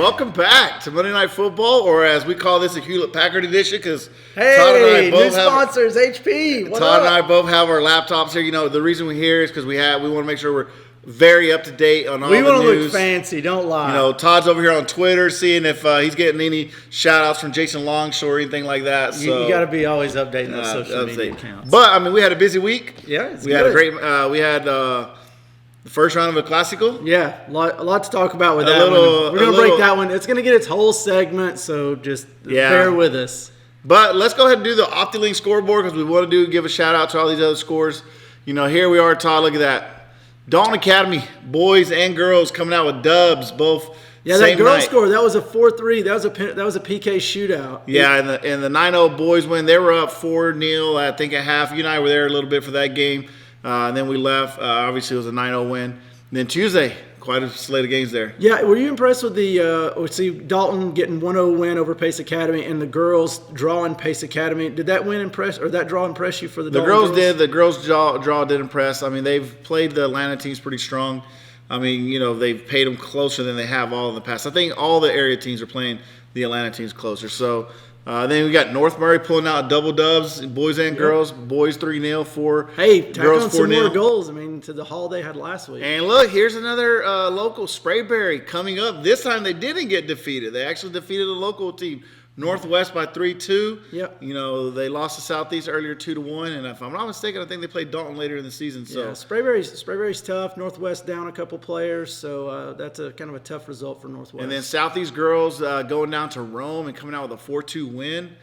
welcome back to Monday Night Football, or as we call this, a Hewlett-Packard edition, because Todd and I both sponsors, HP. Todd and I both have our laptops here. You know, the reason we're here is because we want to make sure we're very up to date on all the news. We want to look fancy, don't lie. You know, Todd's over here on Twitter seeing if he's getting any shout-outs from Jason Longshore or anything like that. So you got to be always updating those social media accounts. But, I mean, we had a busy week. Yeah, we had a great we had the first round of a Clásico. Yeah, a lot to talk about with that one. We're going to break that one. It's going to get its whole segment, so just bear with us. But let's go ahead and do the OptiLink scoreboard, because we want to give a shout-out to all these other scores. You know, here we are, Todd. Look at that. Dalton Academy, boys and girls, coming out with dubs, both. Yeah, that girl score, that was a 4-3. That was a PK shootout. Yeah, and the 9-0 boys win. They were up 4-0, I think, at half. You and I were there a little bit for that game. And then we left. Obviously, it was a 9-0 win. And then Tuesday, quite a slate of games there. Yeah, were you impressed with Dalton getting 1-0 win over Pace Academy and the girls drawing Pace Academy? Did that win impress, or that draw impress you for the Dalton girls? Did. The girls' draw did impress. I mean, they've played the Atlanta teams pretty strong. I mean, you know, they've paid them closer than they have all in the past. I think all the area teams are playing the Atlanta teams closer. So then we got North Murray pulling out double dubs, boys and girls. Boys 3-0 for girls 4-0. Some more goals. I mean, to the haul they had last week. And look, here's another local, Sprayberry, coming up. This time they didn't get defeated. They actually defeated a local team, Northwest, by 3-2. Yep. You know, they lost to Southeast earlier 2-1, and if I'm not mistaken, I think they played Dalton later in the season. So yeah, Sprayberry's tough. Northwest down a couple players, so that's a kind of a tough result for Northwest. And then Southeast girls going down to Rome and coming out with a 4-2 win.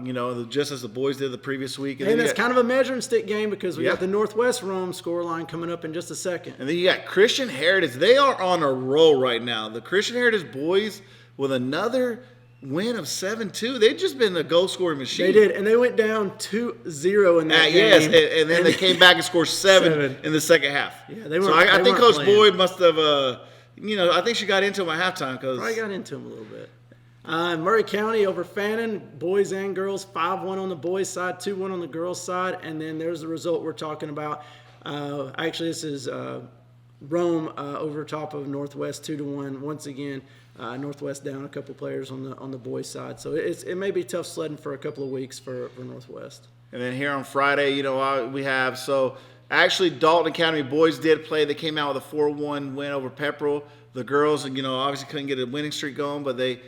You know, just as the boys did the previous week. And that's kind of a measuring stick game, because we got the Northwest Rome scoreline coming up in just a second. And then you got Christian Heritage. They are on a roll right now. The Christian Heritage boys with another win of 7-2. They've just been a goal scoring machine. They did, and they went down 2-0 in that game. Yes, and then they came back and scored seven in the second half. Yeah, they were. So I think Coach Boyd must have, you know, I think she got into him at halftime. Probably got into him a little bit. Murray County over Fannin, boys and girls, 5-1 on the boys' side, 2-1 on the girls' side, and then there's the result we're talking about. Actually, this is Rome over top of Northwest, 2-1. Once again, Northwest down a couple players on the boys' side, so it may be tough sledding for a couple of weeks for Northwest. And then here on Friday, you know, we have actually Dalton Academy boys did play. They came out with a 4-1 win over Pepperell. The girls, you know, obviously couldn't get a winning streak going, but they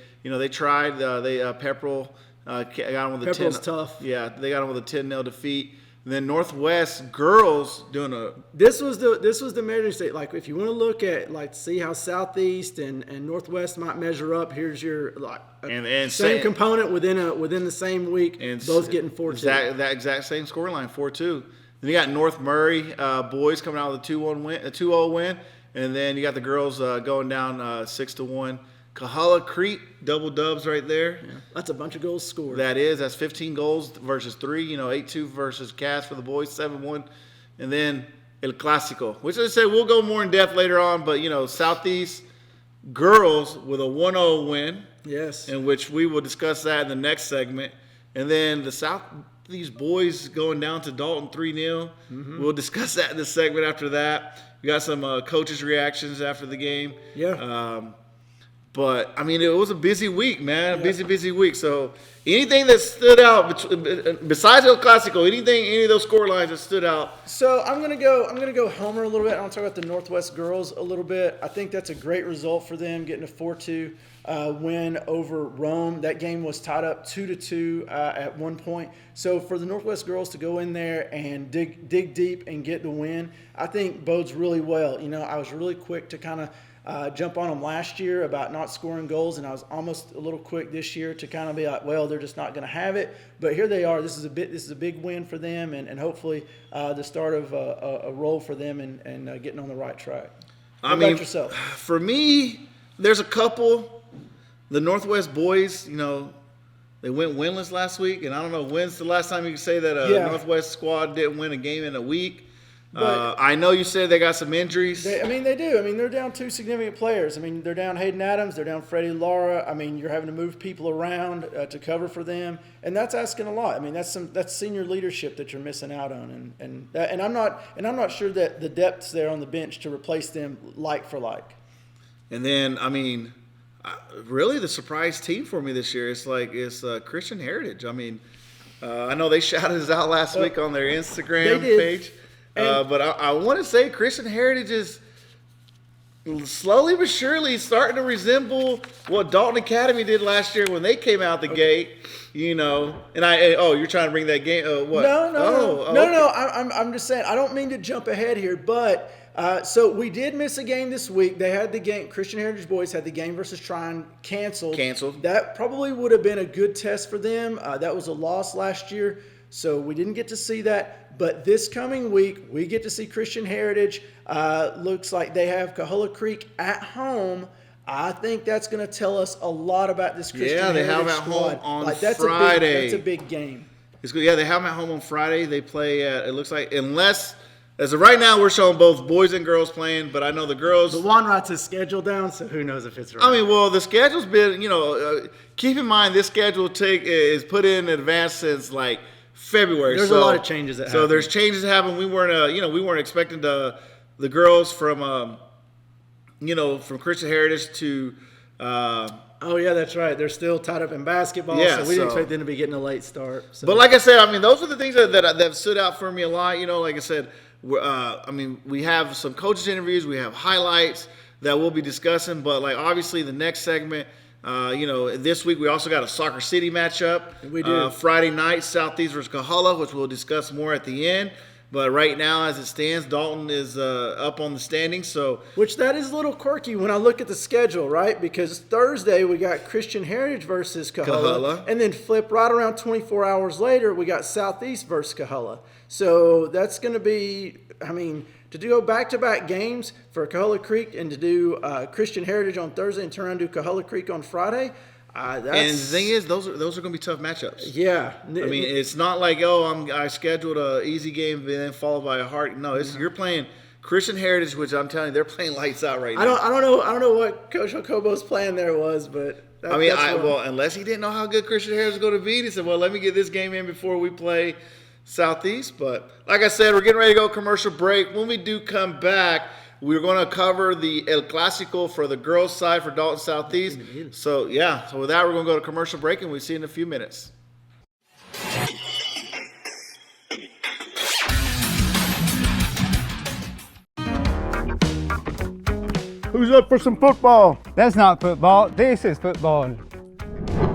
tried. Pepperell got them with a 10. Pepperell's tough. Yeah, they got them with a 10-0 defeat. And then Northwest girls doing a. This was the measuring stick. Like, if you want to look at, like, see how Southeast and Northwest might measure up, here's your same component within the same week, and both getting 4-2. That exact same scoreline, 4-2. Then you got North Murray boys coming out with a 2-0 win, and then you got the girls going down 6-1. Kahala Creek, double dubs right there. Yeah, that's a bunch of goals scored. That's 15 goals versus 3. You know, 8-2 versus Cass for the boys, 7-1. And then El Clásico, which I said we'll go more in depth later on. But, you know, Southeast girls with a 1-0 win. Yes. In which we will discuss that in the next segment. And then the Southeast boys going down to Dalton 3-0. Mm-hmm. We'll discuss that in the segment after that. We got some coaches' reactions after the game. Yeah. But, I mean, it was a busy week, man. Busy week. So, anything that stood out besides El Clásico, any of those score lines that stood out? So, I'm gonna go Homer a little bit. I'm gonna talk about the Northwest girls a little bit. I think that's a great result for them, getting a 4-2 win over Rome. That game was tied up 2-2 at one point. So, for the Northwest girls to go in there and dig deep and get the win, I think bodes really well. You know, I was really quick to kind of jump on them last year about not scoring goals, and I was almost a little quick this year to kind of be like, well, they're just not going to have it. But here they are. This is a big win for them, and hopefully the start of a roll for them and getting on the right track. What about yourself? For me, there's a couple. The Northwest boys, you know, they went winless last week, and I don't know when's the last time you can say that a Northwest squad didn't win a game in a week. I know you said they got some injuries. They do. I mean, they're down 2 significant players. I mean, they're down Hayden Adams. They're down Freddie Lara. I mean, you're having to move people around to cover for them, and that's asking a lot. I mean, that's senior leadership that you're missing out on, and I'm not sure that the depth's there on the bench to replace them like for like. And then, I mean, Really, the surprise team for me this year is Christian Heritage. I mean, I know they shouted us out last week on their Instagram page, but I want to say Christian Heritage is slowly but surely starting to resemble what Dalton Academy did last year when they came out the gate. And you're trying to bring that game? What? No. I'm just saying. I don't mean to jump ahead here, but. So we did miss a game this week. They had the game. Christian Heritage boys had the game versus Trine canceled. That probably would have been a good test for them. That was a loss last year, so we didn't get to see that. But this coming week, we get to see Christian Heritage. Looks like they have Coahulla Creek at home. I think that's going to tell us a lot about this Christian Heritage squad. Yeah, they have at home on Friday. That's a big game. It's good. Yeah, they have them at home on Friday. They play at, it looks like, unless. As of right now, we're showing both boys and girls playing, but I know the girls. The one writes his schedule down, so who knows if it's right. I mean, well, the schedule's been, keep in mind this schedule is put in advance since like February. There's a lot of changes that happen. So there's changes that happen. We weren't expecting the girls from Christian Heritage to. Oh, yeah, that's right. They're still tied up in basketball, so we didn't expect them to be getting a late start. So. But like I said, I mean, those are the things that stood out for me a lot. Like I said. We have some coaches interviews, we have highlights that we'll be discussing, but like obviously the next segment, this week we also got a Soccer City matchup. We do. Friday night, Southeast versus Coahulla, which we'll discuss more at the end. But right now, as it stands, Dalton is up on the standings. Which that is a little quirky when I look at the schedule, right? Because Thursday we got Christian Heritage versus Coahulla. And then flip right around 24 hours later, we got Southeast versus Coahulla. So that's going to be, to do back-to-back games for Coahulla Creek and to do Christian Heritage on Thursday and turn around and do Coahulla Creek on Friday. And the thing is, those are going to be tough matchups. Yeah. It's not like, I scheduled an easy game and then followed by a hard. No, you're playing Christian Heritage, which I'm telling you, they're playing lights out right now. I don't know what Coach Okobo's plan there was, but unless he didn't know how good Christian Heritage was going to be, he said, well, let me get this game in before we play Southeast. But like I said, we're getting ready to go commercial break. When we do come back, we're going to cover the El Clásico for the girls' side for Dalton Southeast. So with that, we're going to go to commercial break, and we'll see you in a few minutes. Who's up for some football? That's not football. This is football.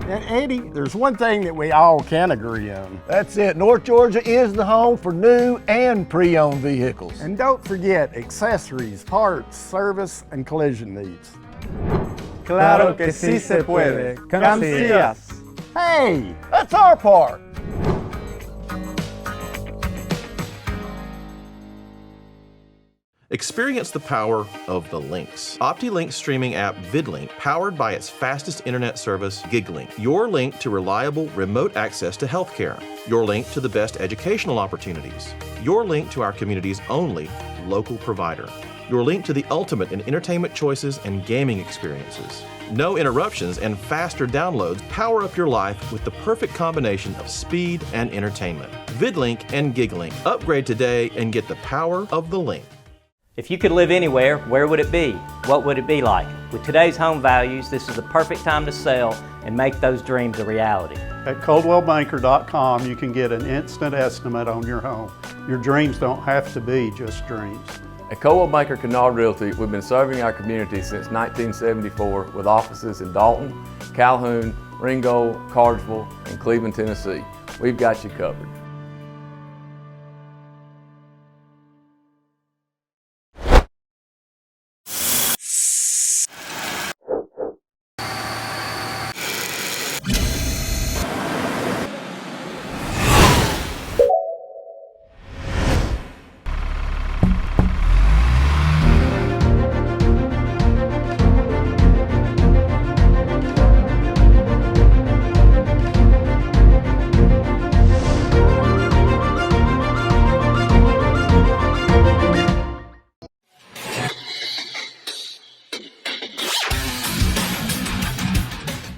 And Eddie, there's one thing that we all can agree on. That's it. North Georgia is the home for new and pre-owned vehicles. And don't forget accessories, parts, service, and collision needs. Claro que sí se puede. Come see us. Hey, That's our part. Experience the power of the links. OptiLink's streaming app VidLink, powered by its fastest internet service, GigLink. Your link to reliable remote access to healthcare. Your link to the best educational opportunities. Your link to our community's only local provider. Your link to the ultimate in entertainment choices and gaming experiences. No interruptions and faster downloads power up your life with the perfect combination of speed and entertainment. VidLink and GigLink. Upgrade today and get the power of the link. If you could live anywhere, where would it be? What would it be like? With today's home values, this is the perfect time to sell and make those dreams a reality. At ColdwellBanker.com, you can get an instant estimate on your home. Your dreams don't have to be just dreams. At Coldwell Banker Kennard Realty, we've been serving our community since 1974 with offices in Dalton, Calhoun, Ringgold, Cartersville, and Cleveland, Tennessee. We've got you covered.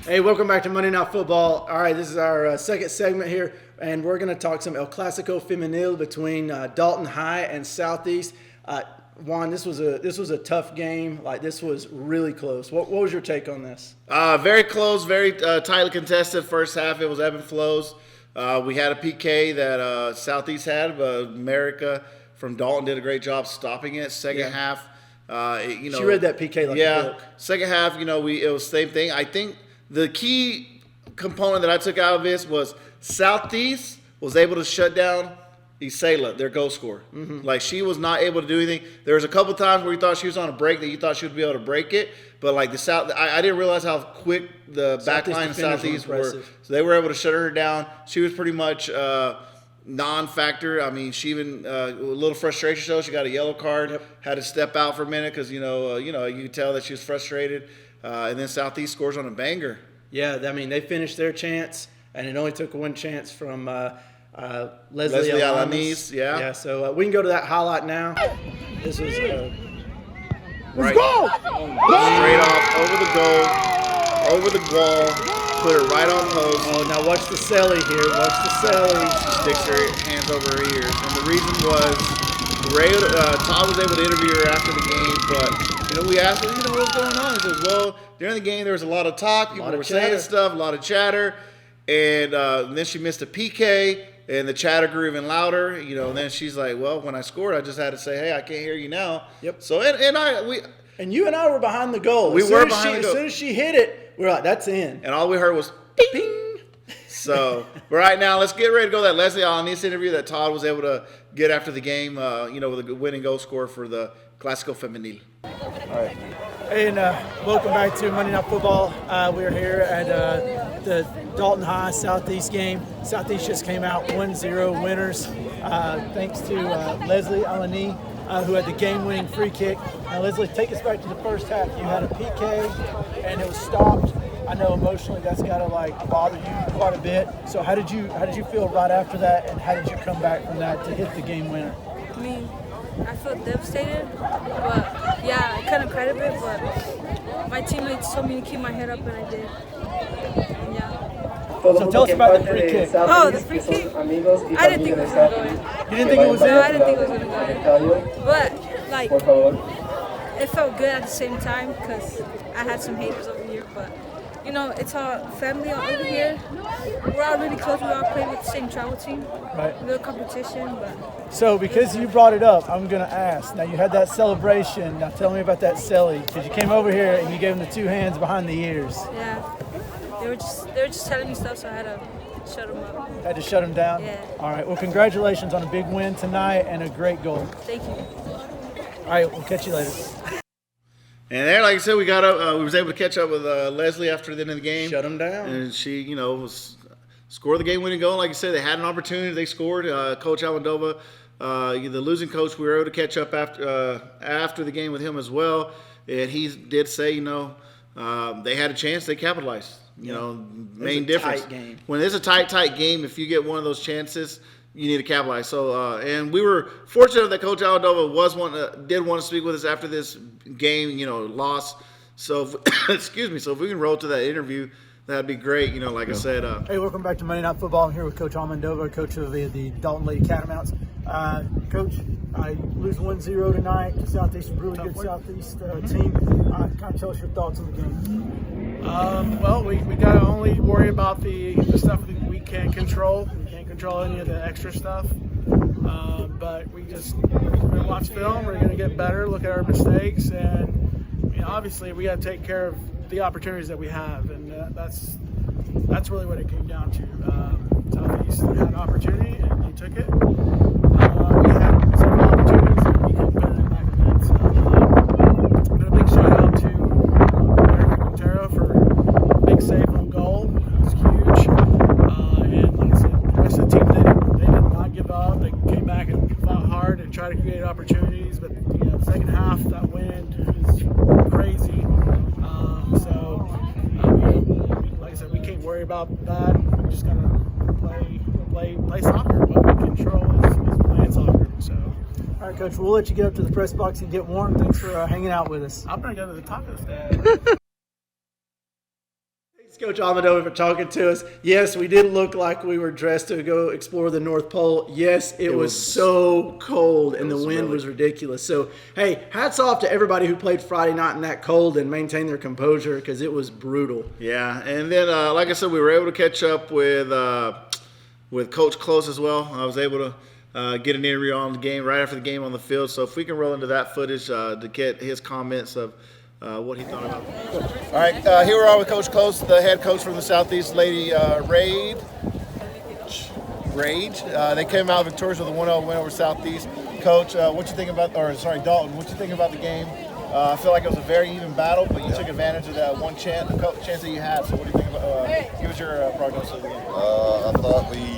Hey, welcome back to Monday Night Football. All right, this is our second segment here, and we're going to talk some El Clásico Femenil between Dalton High and Southeast. Juan, this was a tough game. Like, this was really close. What was your take on this? Very close, very tightly contested. First half, it was ebb and flows. We had a PK that Southeast had, but America from Dalton did a great job stopping it. Second half, she read that PK like a book. Second half, it was the same thing. I think the key component that I took out of this was Southeast was able to shut down Isela, their goal scorer. Like, she was not able to do anything. There was a couple times where you thought she was on a break that you thought she would be able to break it, but like I didn't realize how quick the back line of Southeast were. So they were able to shut her down. She was pretty much non-factor. I mean, she even a little frustration show. She got a yellow card. Had to step out for a minute because you could tell that she was frustrated. And then Southeast scores on a banger. Yeah, I mean, they finished their chance, and it only took one chance from Leslie Alanis. Yeah, so we can go to that highlight now. This was Let's go! Straight off, over the goal, over the wall, put it right on post. Oh, now watch the celly here. Watch the celly. She sticks her hands over her ears. And the reason was, Todd was able to interview her after the game, but, we asked her, what's going on? He says, well, during the game there was a lot of talk. People were saying stuff, a lot of chatter. And then she missed a PK. And the chatter grew even louder, and then she's like, well, when I scored, I just had to say, hey, I can't hear you now. Yep. So, and you and I were behind the goal. We were behind the goal. As soon as she hit it, we were like, that's in. And all we heard was, ping. So, right now, let's get ready to go to that Leslie Alanis interview that Todd was able to get after the game, with a winning goal score for the Clásico Femenil. All right. And welcome back to Monday Night Football. We're here at the Dalton High Southeast game. Southeast just came out 1-0 winners, thanks to Leslie Alani, who had the game-winning free kick. Now, Leslie, take us back to the first half. You had a PK, and it was stopped. I know emotionally that's got to bother you quite a bit. So how did you feel right after that, and how did you come back from that to hit the game winner? I mean, I felt devastated, but yeah, I kind of cried a bit, but my teammates told me to keep my head up, and I did. And yeah. So tell us about the free kick. Oh, the free kick? I didn't think it was going to go in. You didn't think it was in? No, I didn't think it was going to go in. But, it felt good at the same time because I had some haters over here, but it's our family all over here. We're all really close. We all play with the same travel team. Right. Little competition, but. So because you brought it up, I'm going to ask. Now, you had that celebration. Now, tell me about that celly, because you came over here and you gave them the two hands behind the ears. Yeah. They were just telling me stuff, so I had to shut them up. Had to shut them down? Yeah. All right. Well, congratulations on a big win tonight and a great goal. Thank you. All right. We'll catch you later. And there, like I said, we was able to catch up with Leslie after the end of the game. Shut them down. And she, scored the game-winning goal. Like I said, they had an opportunity. They scored. Coach Almendova, the losing coach, we were able to catch up after the game with him as well. And he did say, they had a chance. They capitalized. Main difference. Tight game. When it's a tight game, if you get one of those chances, you need to capitalize. So, and we were fortunate that Coach Almendova did want to speak with us after this game, loss. So, excuse me. So if we can roll to that interview, that'd be great. Like I said. Hey, welcome back to Monday Night Football. I'm here with Coach Almendova, coach of the Dalton Lady Catamounts. Coach, I lose 1-0 tonight to Southeast, a really good Southeast team. Kind of tell us your thoughts on the game. Well, we got to only worry about the stuff that we can't control. We can't control any of the extra stuff. But we're going to watch film. We're going to get better, look at our mistakes, and obviously we got to take care of the opportunities that we have, and that's really what it came down to. Southeast had an opportunity, and they took it. We had several opportunities, and we couldn't put it in the back of the net. So, but a big shout out to Eric Quintero for a big save on goal. It was huge. And like I said, the rest of the team they did not give up. They came back and fought hard and tried to create opportunities. But the second half, that wind is crazy. Like I said, we can't worry about that. We just gotta play soccer. What we control is playing soccer. So, all right, Coach, we'll let you get up to the press box and get warm. Thanks for hanging out with us. I'm gonna go to the taco stand. Coach Amador for talking to us. Yes, we did look like we were dressed to go explore the North Pole. Yes, it was so cold and the wind was ridiculous. So, hey, hats off to everybody who played Friday night in that cold and maintained their composure because it was brutal. Yeah, and then like I said, we were able to catch up with Coach Close as well. I was able to get an interview on the game right after the game on the field. So if we can roll into that footage to get his comments of what he thought about it. All right, here we are with Coach Close, the head coach from the Southeast Lady Rage. They came out victorious with a 1-0 win over Southeast. Coach, what you think about, Dalton, what you think about the game? I feel like it was a very even battle, but you took advantage of that one chance that you had. So what do you think about, give us your prognosis of the game. I thought we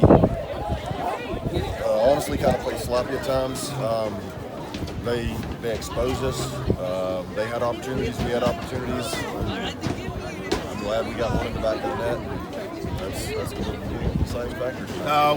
honestly kind of played sloppy at times. They exposed us. They had opportunities. We had opportunities. I'm glad we got one in the back of the net. That's the deciding factor.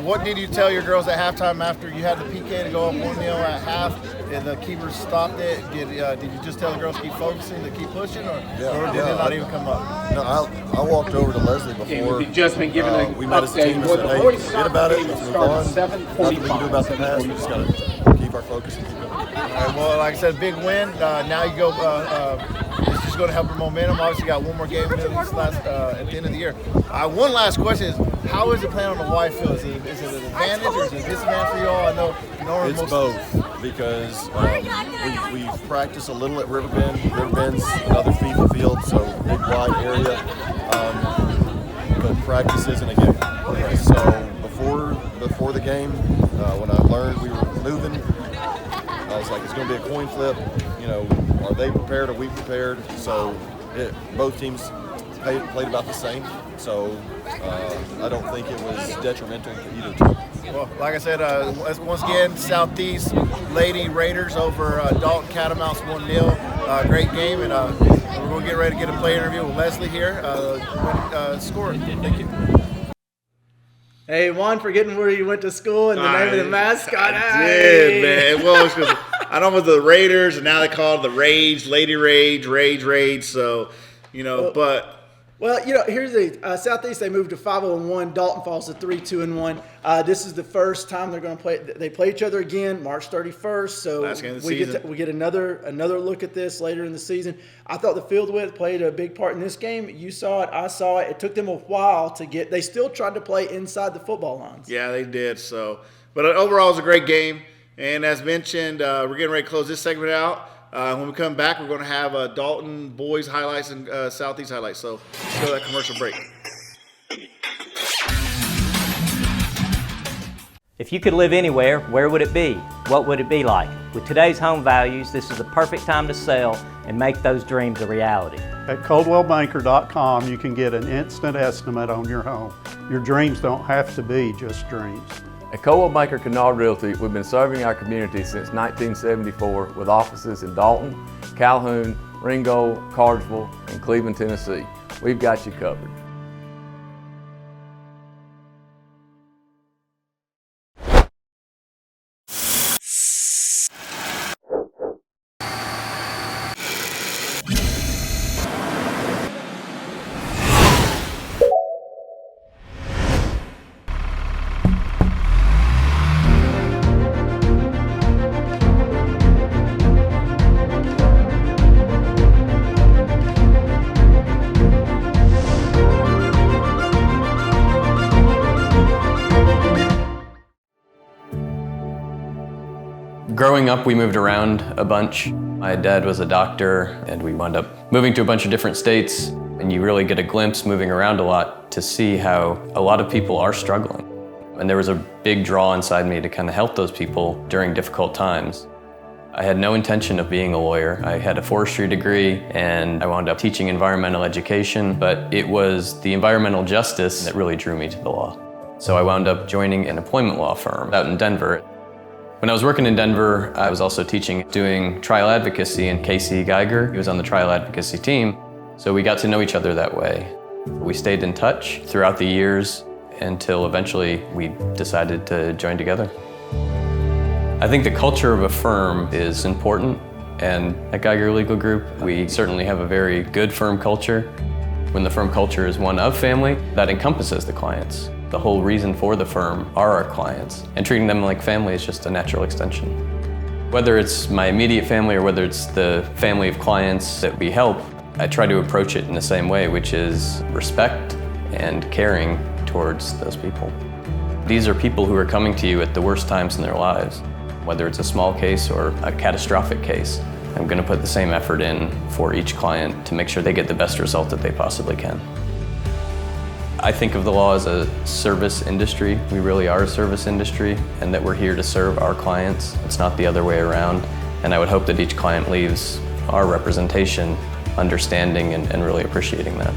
What did you tell your girls at halftime after you had the PK to go up 1-0 at half? And the keepers stopped it. Did you just tell the girls to keep focusing, to keep pushing, or did it not even come up? No, I walked over to Leslie before. We've just been given a we met as a team and said, hey, forget about it. Let's move on. Nothing we can do about the past. We just got to keep our focus and keep going. All right, well, like I said, big win. Now you go. It's just going to help your momentum. Obviously, you got one more game at the end of the year. One last question is, how is it playing on the wide field? Is it an advantage or is it a disadvantage for you all? I know it's both because we practice a little at Riverbend. Riverbend's another FIFA field, so big wide area. But practice isn't a given. So before the game, when I learned we were moving, I was like, it's going to be a coin flip. You know, are they prepared? Are we prepared? So both teams played about the same. So I don't think it was detrimental to either team. Well, like I said, once again, Southeast Lady Raiders over Dalton Catamounts 1-0. Great game, and we're going to get ready to get a play interview with Leslie here. Score. Thank you. Hey, Juan, forgetting where you went to school and the name of the mascot. I did, man. Well, because I know it was the Raiders, and now they call it the Rage, Lady Rage. So, Well, here's the Southeast. They moved to 5-0-1. Dalton falls to 3-2-1. This is the first time they're going to play. They play each other again March 31st. So last game of the season. We get another look at this later in the season. I thought the field width played a big part in this game. You saw it. I saw it. It took them a while to get. They still tried to play inside the football lines. Yeah, they did. So, but overall, it was a great game. And as mentioned, we're getting ready to close this segment out. When we come back, we're going to have Dalton boys highlights and Southeast highlights. So let's go to that commercial break. If you could live anywhere, where would it be? What would it be like? With today's home values, this is the perfect time to sell and make those dreams a reality. At ColdwellBanker.com, you can get an instant estimate on your home. Your dreams don't have to be just dreams. At Coldwell Banker Kennard Realty, we've been serving our community since 1974 with offices in Dalton, Calhoun, Ringgold, Cartersville, and Cleveland, Tennessee. We've got you covered. Growing up, we moved around a bunch. My dad was a doctor, and we wound up moving to a bunch of different states. And you really get a glimpse moving around a lot to see how a lot of people are struggling. And there was a big draw inside me to kind of help those people during difficult times. I had no intention of being a lawyer. I had a forestry degree, and I wound up teaching environmental education, but it was the environmental justice that really drew me to the law. So I wound up joining an employment law firm out in Denver. When I was working in Denver, I was also doing trial advocacy, and Casey Geiger, he was on the trial advocacy team. So we got to know each other that way. We stayed in touch throughout the years until eventually we decided to join together. I think the culture of a firm is important, and at Geiger Legal Group, we certainly have a very good firm culture. When the firm culture is one of family, that encompasses the clients. The whole reason for the firm are our clients, and treating them like family is just a natural extension. Whether it's my immediate family or whether it's the family of clients that we help, I try to approach it in the same way, which is respect and caring towards those people. These are people who are coming to you at the worst times in their lives. Whether it's a small case or a catastrophic case, I'm going to put the same effort in for each client to make sure they get the best result that they possibly can. I think of the law as a service industry. We really are a service industry, and that we're here to serve our clients. It's not the other way around, and I would hope that each client leaves our representation understanding and really appreciating that.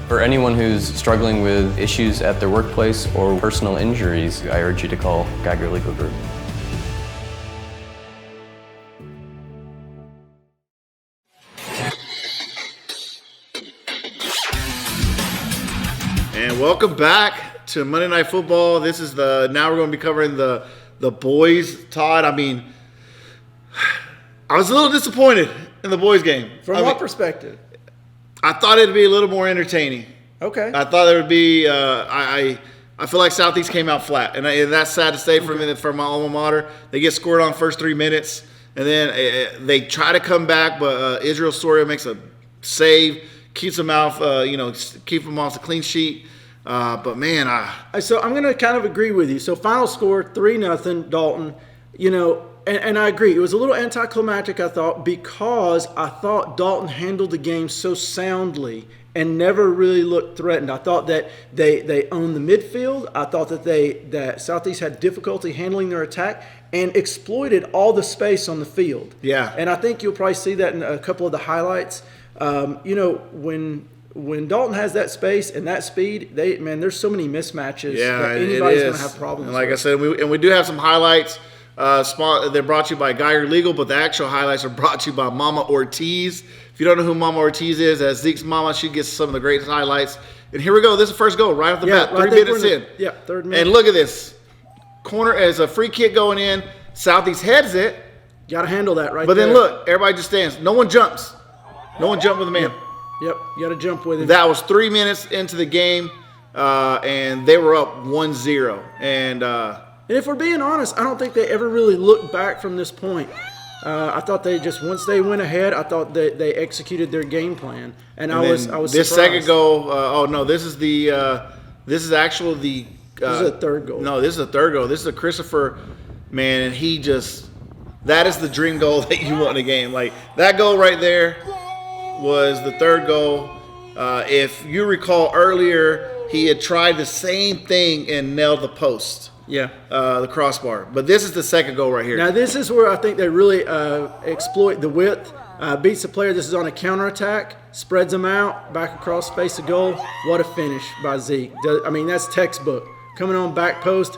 For anyone who's struggling with issues at their workplace or personal injuries, I urge you to call Geiger Legal Group. And welcome back to Monday Night Football. This is now we're going to be covering the boys, Todd. I mean, I was a little disappointed in the boys game. From what perspective? I thought it'd be a little more entertaining. Okay. I thought there would be. I feel like Southeast came out flat, and that's sad to say for my alma mater. They get scored on first 3 minutes, and then they try to come back, but Israel Soria makes a save, keeps them out. Keep them off the clean sheet. But man, so I'm going to kind of agree with you. So final score 3-0 Dalton. And I agree. It was a little anticlimactic, I thought, because I thought Dalton handled the game so soundly and never really looked threatened. I thought that they owned the midfield. I thought that Southeast had difficulty handling their attack and exploited all the space on the field. Yeah. And I think you'll probably see that in a couple of the highlights. When Dalton has that space and that speed, there's so many mismatches that anybody's going to have problems and like with. I said, we do have some highlights. They're brought to you by Geiger Legal, but the actual highlights are brought to you by Mama Ortiz. If you don't know who Mama Ortiz is, as Zeke's mama, she gets some of the great highlights. And here we go. This is the first goal right off the bat. 3 minutes in. Third minute. And look at this. Corner as a free kick going in. Southeast heads it. Got to handle that right But there. then look, everybody just stands. No one jumps. No one jumped with a man. Yep, you got to jump with him. That was 3 minutes into the game, and they were up 1-0. And if we're being honest, I don't think they ever really looked back from this point. I thought they just, once they went ahead, I thought that they executed their game plan, and I was this surprised. second goal. This is this is the. This is a third goal. No, this is a third goal. This is a Christopher, man, and he just. That is the dream goal that you want in a game. Like that goal right there was the third goal. If you recall earlier, he had tried the same thing and nailed the post. Yeah. The crossbar. But this is the second goal right here. Now, this is where I think they really exploit the width, beats the player. This is on a counterattack, spreads them out, back across, face of goal. What a finish by Zeke. That's textbook. Coming on back post,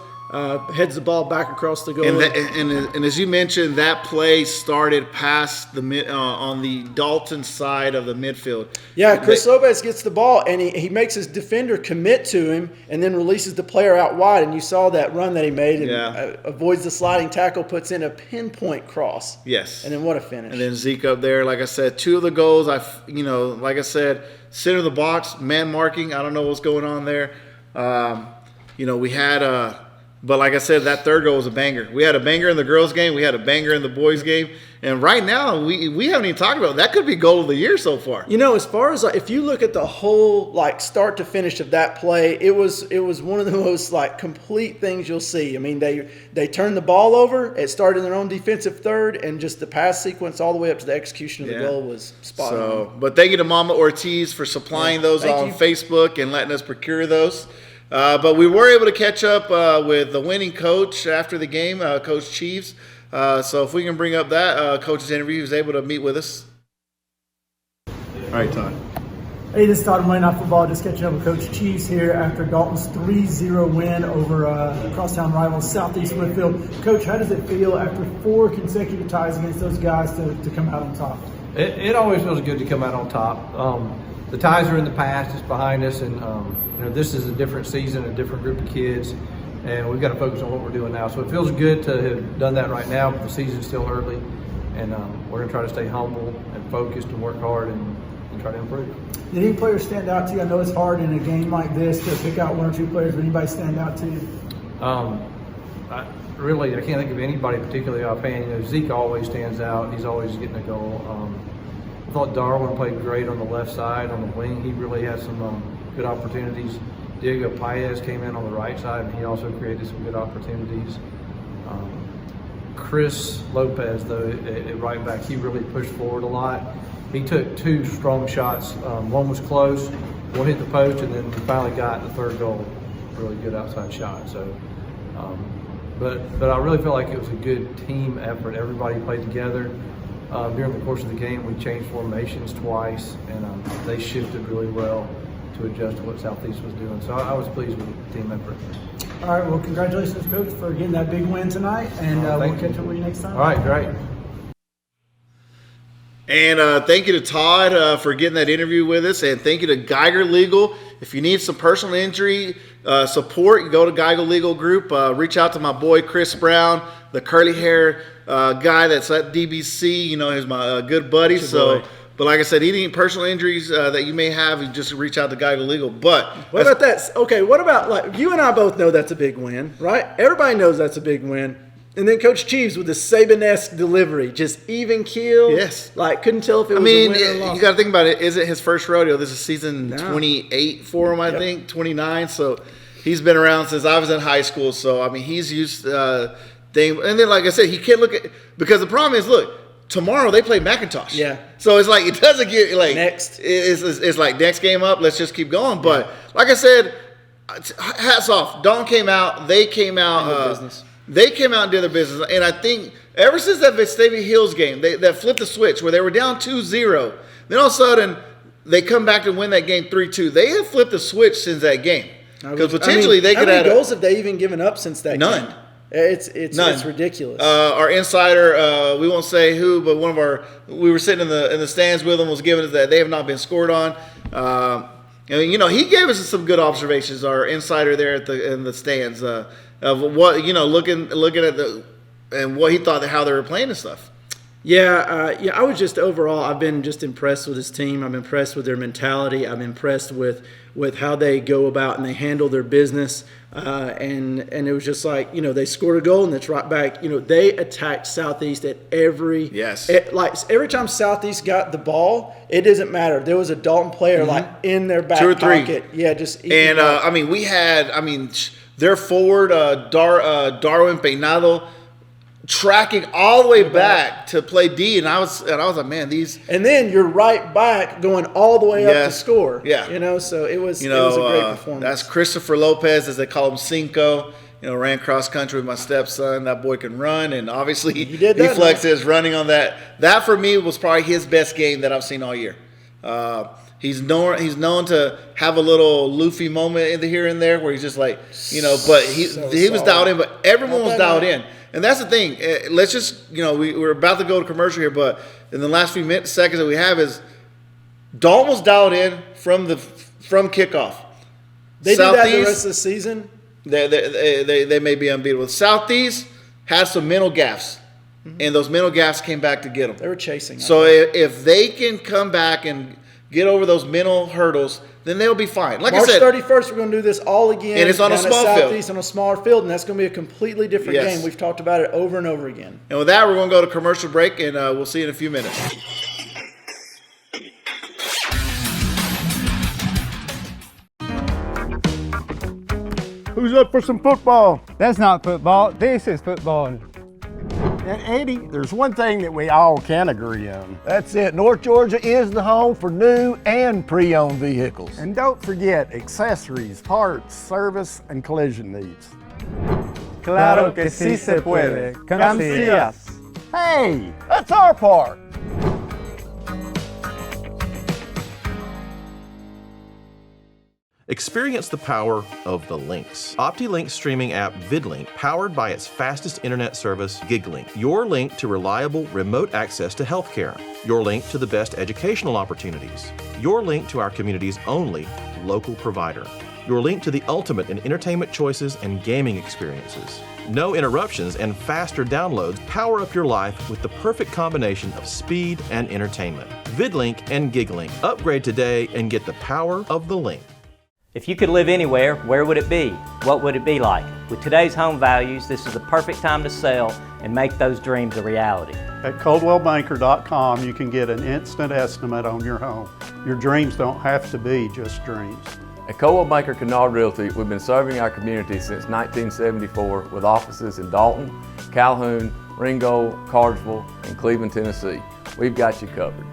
heads the ball back across the goal. And as you mentioned, that play started past the on the Dalton side of the midfield. Yeah, Chris Lopez gets the ball, and he makes his defender commit to him and then releases the player out wide. And you saw that run that he made and avoids the sliding tackle, puts in a pinpoint cross. Yes. And then what a finish. And then Zeke up there, like I said, 2 of the goals, like I said, center of the box, man marking. I don't know what's going on there. We had but like I said, that third goal was a banger. We had a banger in the girls' game. We had a banger in the boys' game. And right now, we haven't even talked about it. That could be goal of the year so far. As far as if you look at the whole start to finish of that play, it was one of the most complete things you'll see. I mean, they turned the ball over. It started in their own defensive third, and just the pass sequence all the way up to the execution of the goal was spot on. But thank you to Mama Ortiz for supplying those on Facebook and letting us procure those. But we were able to catch up with the winning coach after the game, Coach Chiefs. So if we can bring up that coach's interview, he was able to meet with us. All right, Todd. Hey, this is Todd from Night Futbol. Just catching up with Coach Chiefs here after Dalton's 3-0 win over crosstown rivals Southeast Whitfield. Coach, how does it feel after 4 consecutive ties against those guys to come out on top? It always feels good to come out on top. The ties are in the past, it's behind us, and this is a different season, a different group of kids, and we've got to focus on what we're doing now. So it feels good to have done that right now, but the season's still early, and we're going to try to stay humble and focused and work hard and try to improve. Did any players stand out to you? I know it's hard in a game like this to pick out one or two players, but anybody stand out to you? I can't think of anybody particularly offhand. You know, Zeke always stands out. He's always getting a goal. I thought Darwin played great on the left side, on the wing. He really had some good opportunities. Diego Paez came in on the right side, and he also created some good opportunities. Chris Lopez, though, at right back, he really pushed forward a lot. He took two strong shots. One was close, one hit the post, and then finally got the third goal. Really good outside shot. So, but I really feel like it was a good team effort. Everybody played together. During the course of the game, we changed formations twice, and they shifted really well to adjust to what Southeast was doing. So I was pleased with the team effort. All right, well, congratulations, Coach, for getting that big win tonight, and we'll catch up with you next time. All right, great. And thank you to Todd for getting that interview with us, and thank you to Geiger Legal. If you need some personal injury support, you go to Geiger Legal Group. Reach out to my boy Chris Brown, the curly hair guy that's at DBC. You know, he's my good buddy. But like I said, any personal injuries that you may have, you just reach out to Geiger Legal. But what about that? Okay, what about, like, you and I both know that's a big win, right? Everybody knows that's a big win. And then Coach Cheeves with the Saban-esque delivery, just even keel. Yes. Like, couldn't tell if it was a win or a loss. You got to think about it. Is it his first rodeo? This is season 28 for him, I think, 29. So he's been around since I was in high school. So, I mean, he's used things. And then, like I said, he can't look at – because the problem is, look, tomorrow they play McIntosh. Yeah. So it's like it doesn't get like next. It's like next game up. Let's just keep going. But like I said, hats off. Dawn came out. They came out. They came out and did their business. And I think ever since that Vestavia Hills game, that flipped the switch where they were down 2-0. Then all of a sudden they come back to win that game 3-2. They have flipped the switch since that game because potentially they could have. How many goals have they even given up since that game? None. It's ridiculous. Our insider, we won't say who, but we were sitting in the stands with them, was giving us that they have not been scored on. And you know, he gave us some good observations. Our insider there in the stands of what, you know, looking at and what he thought how they were playing and stuff. Yeah, I was just overall, I've been just impressed with this team. I'm impressed with their mentality. I'm impressed with how they go about and they handle their business. And it was just like, you know, they scored a goal and it's right back. You know, they attacked Southeast at every every time Southeast got the ball, it doesn't matter. There was a Dalton player like in their back 2 or 3. pocket. Yeah, just and I mean, their forward Darwin Peinado tracking all the way back to play D, and I was like, man, these. And then you're right back going all the way up to score. Yeah, you know, so it was a great performance. That's Christopher Lopez, as they call him, Cinco. You know, ran cross country with my stepson. That boy can run, and obviously he flexed his running on that. That for me was probably his best game that I've seen all year. He's known to have a little Luffy moment in the here and there where he's just like, you know, but he was dialed in, but everyone was dialed in. And that's the thing. Let's just, you know, we're about to go to commercial here, but in the last few seconds that we have is Dalton was dialed in from kickoff. They do that the rest of the season. They may be unbeatable. Southeast has some mental gaffes, and those mental gaffes came back to get them. They were chasing. So if they can come back and get over those mental hurdles, then they'll be fine. Like March I said, 31st, we're going to do this all again. And it's on a small field. Southeast on a smaller field, and that's going to be a completely different game. We've talked about it over and over again. And with that, we're going to go to commercial break, and we'll see you in a few minutes. Who's up for some football? That's not football. This is football. And Eddie, there's one thing that we all can agree on. That's it. North Georgia is the home for new and pre-owned vehicles. And don't forget accessories, parts, service, and collision needs. Claro que sí se puede. Cancillas. Hey, that's our part. Experience the power of the links. OptiLink's streaming app VidLink, powered by its fastest internet service, GigLink. Your link to reliable remote access to healthcare. Your link to the best educational opportunities. Your link to our community's only local provider. your link to the ultimate in entertainment choices and gaming experiences. No interruptions and faster downloads power up your life with the perfect combination of speed and entertainment. VidLink and GigLink. Upgrade today and get the power of the link. If you could live anywhere, where would it be? What would it be like? With today's home values, this is the perfect time to sell and make those dreams a reality. At ColdwellBanker.com, you can get an instant estimate on your home. Your dreams don't have to be just dreams. At Coldwell Banker Kennard Realty, we've been serving our community since 1974 with offices in Dalton, Calhoun, Ringgold, Cartersville, and Cleveland, Tennessee. We've got you covered.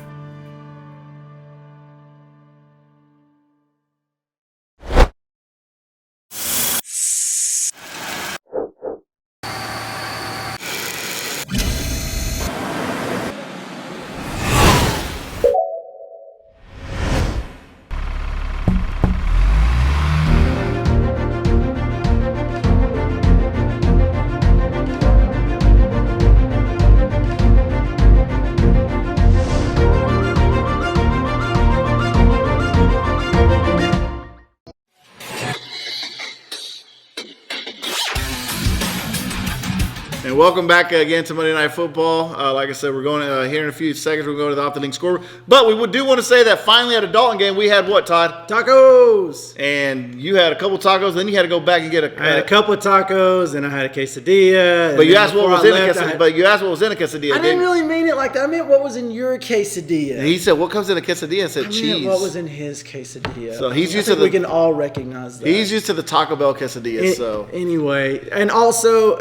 And welcome back again to Monday Night Football. Like I said, we're going here in a few seconds. We're going to the Optilink scoreboard. But we do want to say that finally at a Dalton game, we had what, Todd? Tacos. And you had a couple tacos. Then you had to go back and get a. I had a couple of tacos, and I had a quesadilla. But you asked what was in a quesadilla. But you asked what was in a quesadilla. I didn't really mean it like that. I meant what was in your quesadilla. And he said, "What comes in a quesadilla?" And said, "Cheese." What was in his quesadilla? So he's used to the. We can all recognize that. He's used to the Taco Bell quesadilla. So anyway, and also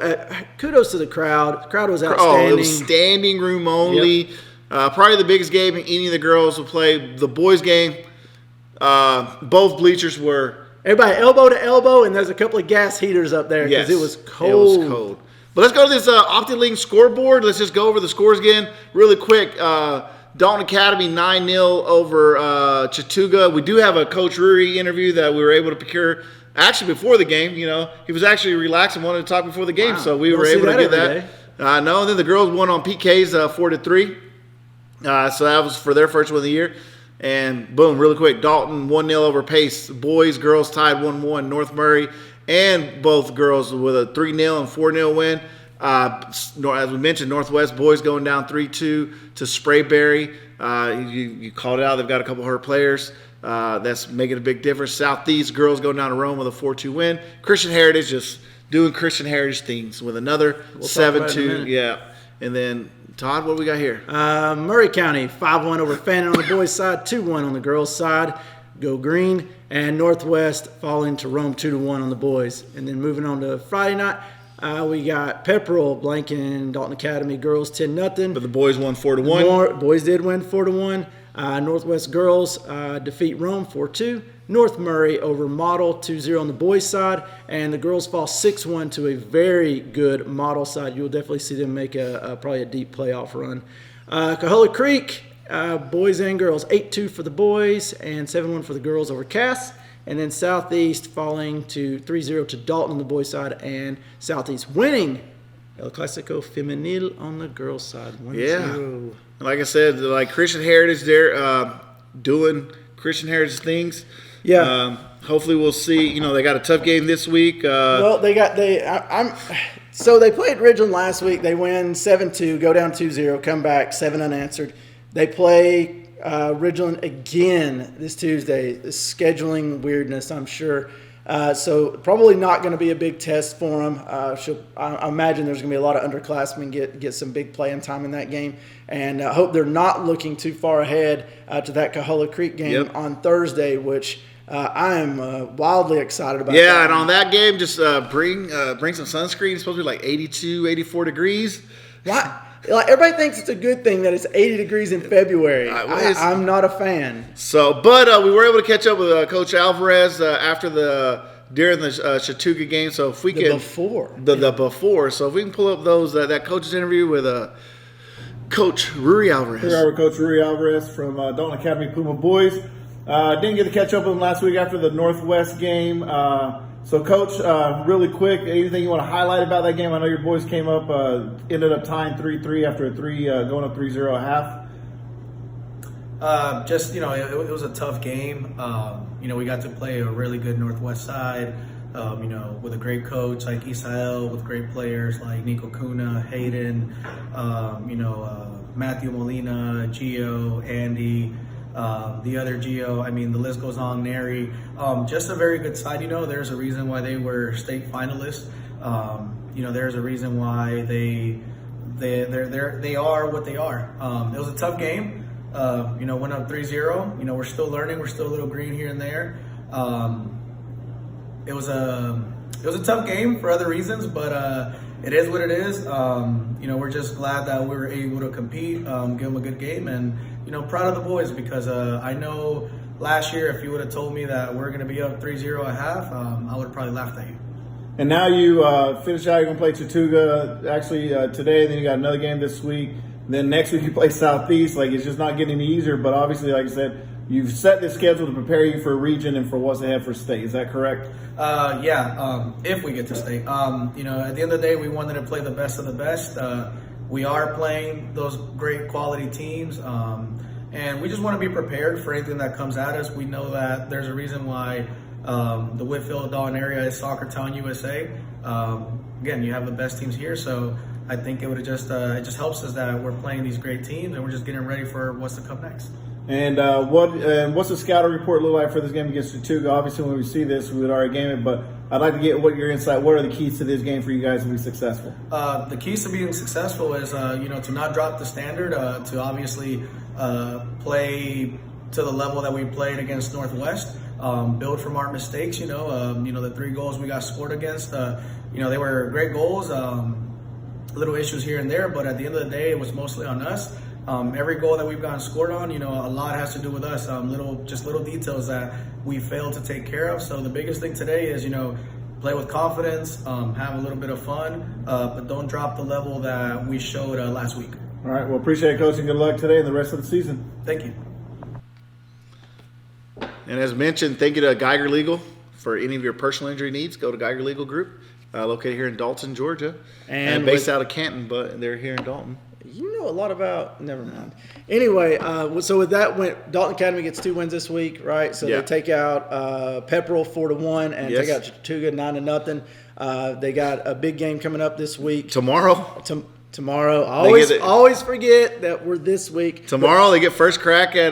kudos to the crowd. The crowd was outstanding. Oh, it was standing room only. Yep. Probably the biggest game any of the girls will play. The boys' game, both bleachers were everybody elbow to elbow, and there's a couple of gas heaters up there because it was cold. It was cold. But let's go to this Optilink scoreboard. Let's just go over the scores again really quick. Dalton Academy 9-0 over Chattooga. We do have a Coach Rury interview that we were able to procure actually before the game. You know, he was actually relaxed and wanted to talk before the game, so we were able to get that. No, and then the girls won on PKs 4-3. So that was for their first win of the year. And boom, really quick, Dalton 1-0 over Pace. Boys, girls tied 1-1. North Murray and both girls with a 3-0 and 4-0 win. As we mentioned, Northwest boys going down 3-2 to Sprayberry. You called it out. They've got a couple hurt players. That's making a big difference. Southeast girls going down to Rome with a 4-2 win. Christian Heritage just doing Christian Heritage things with another 7-2. Yeah. And then, Todd, what do we got here? Murray County 5-1 over Fannin on the boys' side, 2-1 on the girls' side. Go Green. And Northwest falling to Rome 2-1 on the boys. And then moving on to Friday night, we got Pepperell blanking Dalton Academy girls 10-0. But the boys won 4-1. Boys did win 4-1. Northwest girls defeat Rome 4-2. North Murray over Model 2-0 on the boys' side. And the girls fall 6-1 to a very good Model side. You'll definitely see them make probably a deep playoff run. Cahola Creek, boys and girls, 8-2 for the boys and 7-1 for the girls over Cass. And then Southeast falling to 3-0 to Dalton on the boys' side, and Southeast winning El Clasico Femenil on the girls' side. 1-0. Yeah. Like I said, like Christian Heritage, they're doing Christian Heritage things. Yeah. Hopefully we'll see. You know, they got a tough game this week. So they played Ridgeland last week. They win 7-2, go down 2-0, come back 7 unanswered. They play Ridgeland again this Tuesday. The scheduling weirdness, I'm sure. So probably not going to be a big test for them. I imagine there's going to be a lot of underclassmen get some big playing time in that game. And I hope they're not looking too far ahead to that Cahola Creek game on Thursday, which I am wildly excited about. Yeah, and on that game, just bring some sunscreen. It's supposed to be like 82, 84 degrees. Why? Like everybody thinks it's a good thing that it's 80 degrees in February. I'm not a fan. So, but we were able to catch up with Coach Alvarez during the Chattooga game. So if we can the before. So if we can pull up those that coach's interview with Coach Rury Alvarez. Here are Coach Rury Alvarez from Dalton Academy Puma Boys. Didn't get to catch up with him last week after the Northwest game. So, Coach, really quick, anything you want to highlight about that game? I know your boys came up, ended up tying 3-3 after going up 3-0 at half. Just, it was a tough game. We got to play a really good Northwest side, with a great coach like Isael, with great players like Nico Kuna, Hayden, Matthew Molina, Gio, Andy, the other Gio. The list goes on, Neri. Just a very good side. There's a reason why they were state finalists. There's a reason why they are what they are. It was a tough game. Went up 3-0. We're still learning. We're still a little green here and there. It was a tough game for other reasons, but it is what it is. We're just glad that we were able to compete, give them a good game, and proud of the boys because I know last year if you would have told me that we're going to be up 3-0 at half, I would have probably laughed at you. And now you finish out, you're going to play Chattooga actually today, then you got another game this week. Then next week you play Southeast. It's just not getting any easier, but obviously, like I said, you've set this schedule to prepare you for a region and for what's ahead for state. Is that correct? If we get to state. At the end of the day, we wanted to play the best of the best. We are playing those great quality teams, and we just want to be prepared for anything that comes at us. We know that there's a reason why the Whitfield Dalton area is Soccer Town USA. Again, you have the best teams here, so I think it just helps us that we're playing these great teams and we're just getting ready for what's to come next. And what's the scouting report look like for this game against Chattooga? Obviously, when we see this, we would already game it, but I'd like to get what your insight. What are the keys to this game for you guys to be successful? The keys to being successful is to not drop the standard, to obviously play to the level that we played against Northwest. Build from our mistakes. The 3 goals we got scored against. They were great goals. Little issues here and there, but at the end of the day, it was mostly on us. Every goal that we've gotten scored on, a lot has to do with us. Little details that we failed to take care of. So the biggest thing today is, play with confidence, have a little bit of fun, but don't drop the level that we showed last week. All right. Well, appreciate it, Coach, and good luck today and the rest of the season. Thank you. And as mentioned, thank you to Geiger Legal for any of your personal injury needs. Go to Geiger Legal Group, located here in Dalton, Georgia, and based out of Canton, but they're here in Dalton. You know a lot about. Never mind. Anyway, so with that, Dalton Academy gets 2 wins this week, right? So they take out Pepperell 4-1 and take out Chattooga 9-0. They got a big game coming up this week. Tomorrow. Tomorrow. I always forget that we're this week. Tomorrow they get first crack at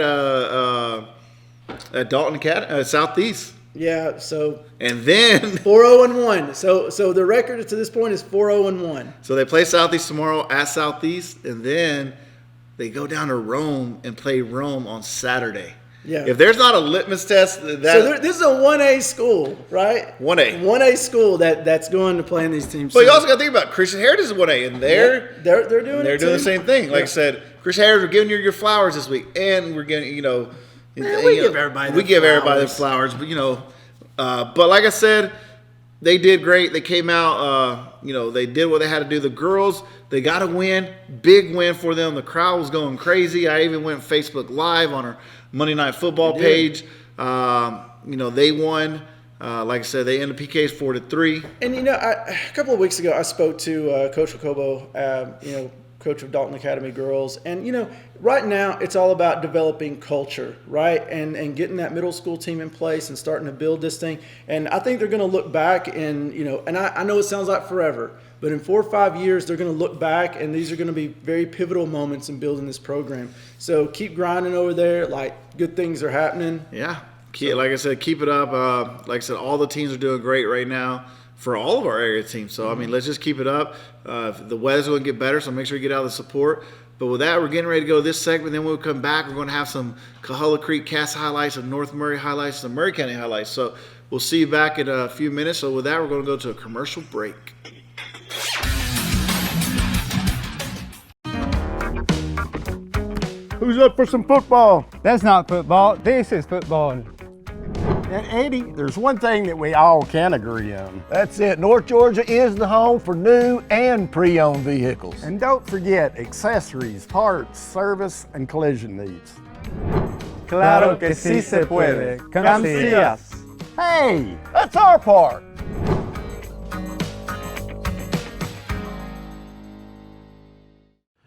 Dalton Academy, Southeast. Yeah, so and then 4-0-1. So the record to this point is 4-0-1. So they play Southeast tomorrow at Southeast, and then they go down to Rome and play Rome on Saturday. Yeah. If there's not a litmus test, this is a 1A school, right? 1A school that's going to play in these teams. But you also got to think about Christian Heritage is 1A, and they're doing the same thing. Like I said, Christian Heritage, we're giving you your flowers this week, and we're getting we give everybody their flowers, but but like I said, they did great. They came out, they did what they had to do. The girls, they got a win, big win for them. The crowd was going crazy. I even went Facebook Live on our Monday Night Football page. They won. Like I said, they ended PKs 4-3. And a couple of weeks ago, I spoke to Coach Jacobo, coach of Dalton Academy girls, and right now it's all about developing culture, right, and getting that middle school team in place and starting to build this thing. And I think they're going to look back and and I know it sounds like forever, but in 4 or 5 years they're going to look back, and these are going to be very pivotal moments in building this program. So keep grinding over there. Good things are happening. Yeah, like I said, keep it up. Like I said, all the teams are doing great right now for all of our area teams. So, let's just keep it up. The weather's going to get better, so make sure you get out of the support. But with that, we're getting ready to go to this segment. Then when we come back, we're going to have some Coahulla Creek Cast highlights, some North Murray highlights, some Murray County highlights. So we'll see you back in a few minutes. So with that, we're going to go to a commercial break. Who's up for some football? That's not football. This is football. And Eddie, there's one thing that we all can agree on. That's it. North Georgia is the home for new and pre-owned vehicles. And don't forget accessories, parts, service, and collision needs. Claro que sí se puede. Gracias. Hey, that's our part.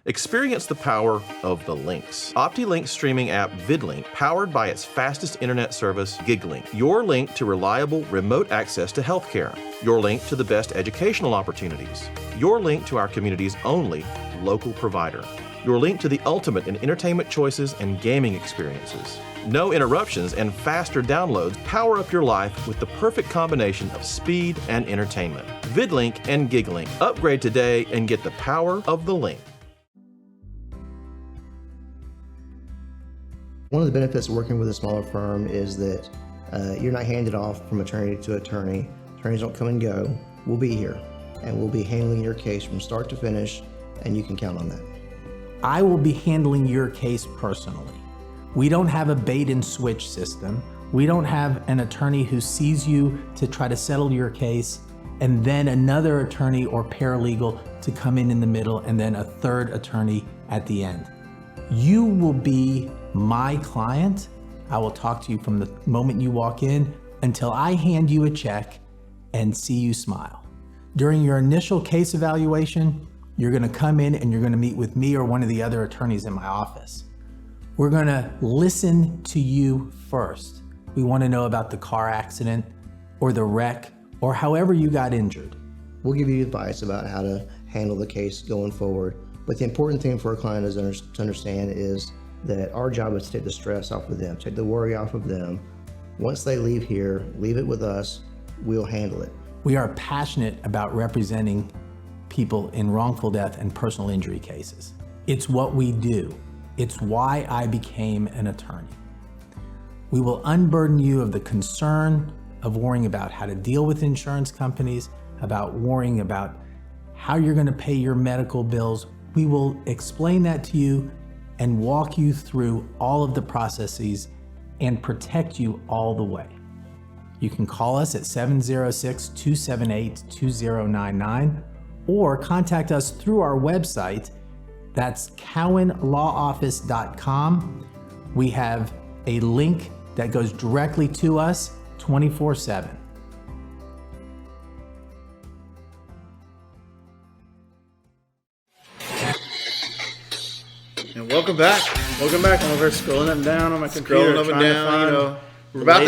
Experience the power of the links. OptiLink's streaming app VidLink, powered by its fastest internet service, GigLink. Your link to reliable remote access to healthcare. Your link to the best educational opportunities. Your link to our community's only local provider. Your link to the ultimate in entertainment choices and gaming experiences. No interruptions and faster downloads power up your life with the perfect combination of speed and entertainment. VidLink and GigLink. Upgrade today and get the power of the link. One of the benefits of working with a smaller firm is that you're not handed off from attorney to attorney. Attorneys don't come and go. We'll be here, and we'll be handling your case from start to finish, and you can count on that. I will be handling your case personally. We don't have a bait and switch system. We don't have an attorney who sees you to try to settle your case, and then another attorney or paralegal to come in the middle, and then a third attorney at the end. You will be my client. I will talk to you from the moment you walk in until I hand you a check and see you smile. During your initial case evaluation, you're gonna come in and you're gonna meet with me or one of the other attorneys in my office. We're gonna listen to you first. We wanna know about the car accident or the wreck or however you got injured. We'll give you advice about how to handle the case going forward. But the important thing for a client is to understand is that our job is to take the stress off of them, take the worry off of them. Once they leave here, leave it with us, we'll handle it. We are passionate about representing people in wrongful death and personal injury cases. It's what we do. It's why I became an attorney. We will unburden you of the concern of worrying about how to deal with insurance companies, about worrying about how you're going to pay your medical bills. We will explain that to you and walk you through all of the processes and protect you all the way. You can call us at 706-278-2099 or contact us through our website. That's cowanlawoffice.com. We have a link that goes directly to us 24/7. And welcome back. Welcome back. I'm over scrolling up and down on my computer. Scrolling up and down, you know. We're about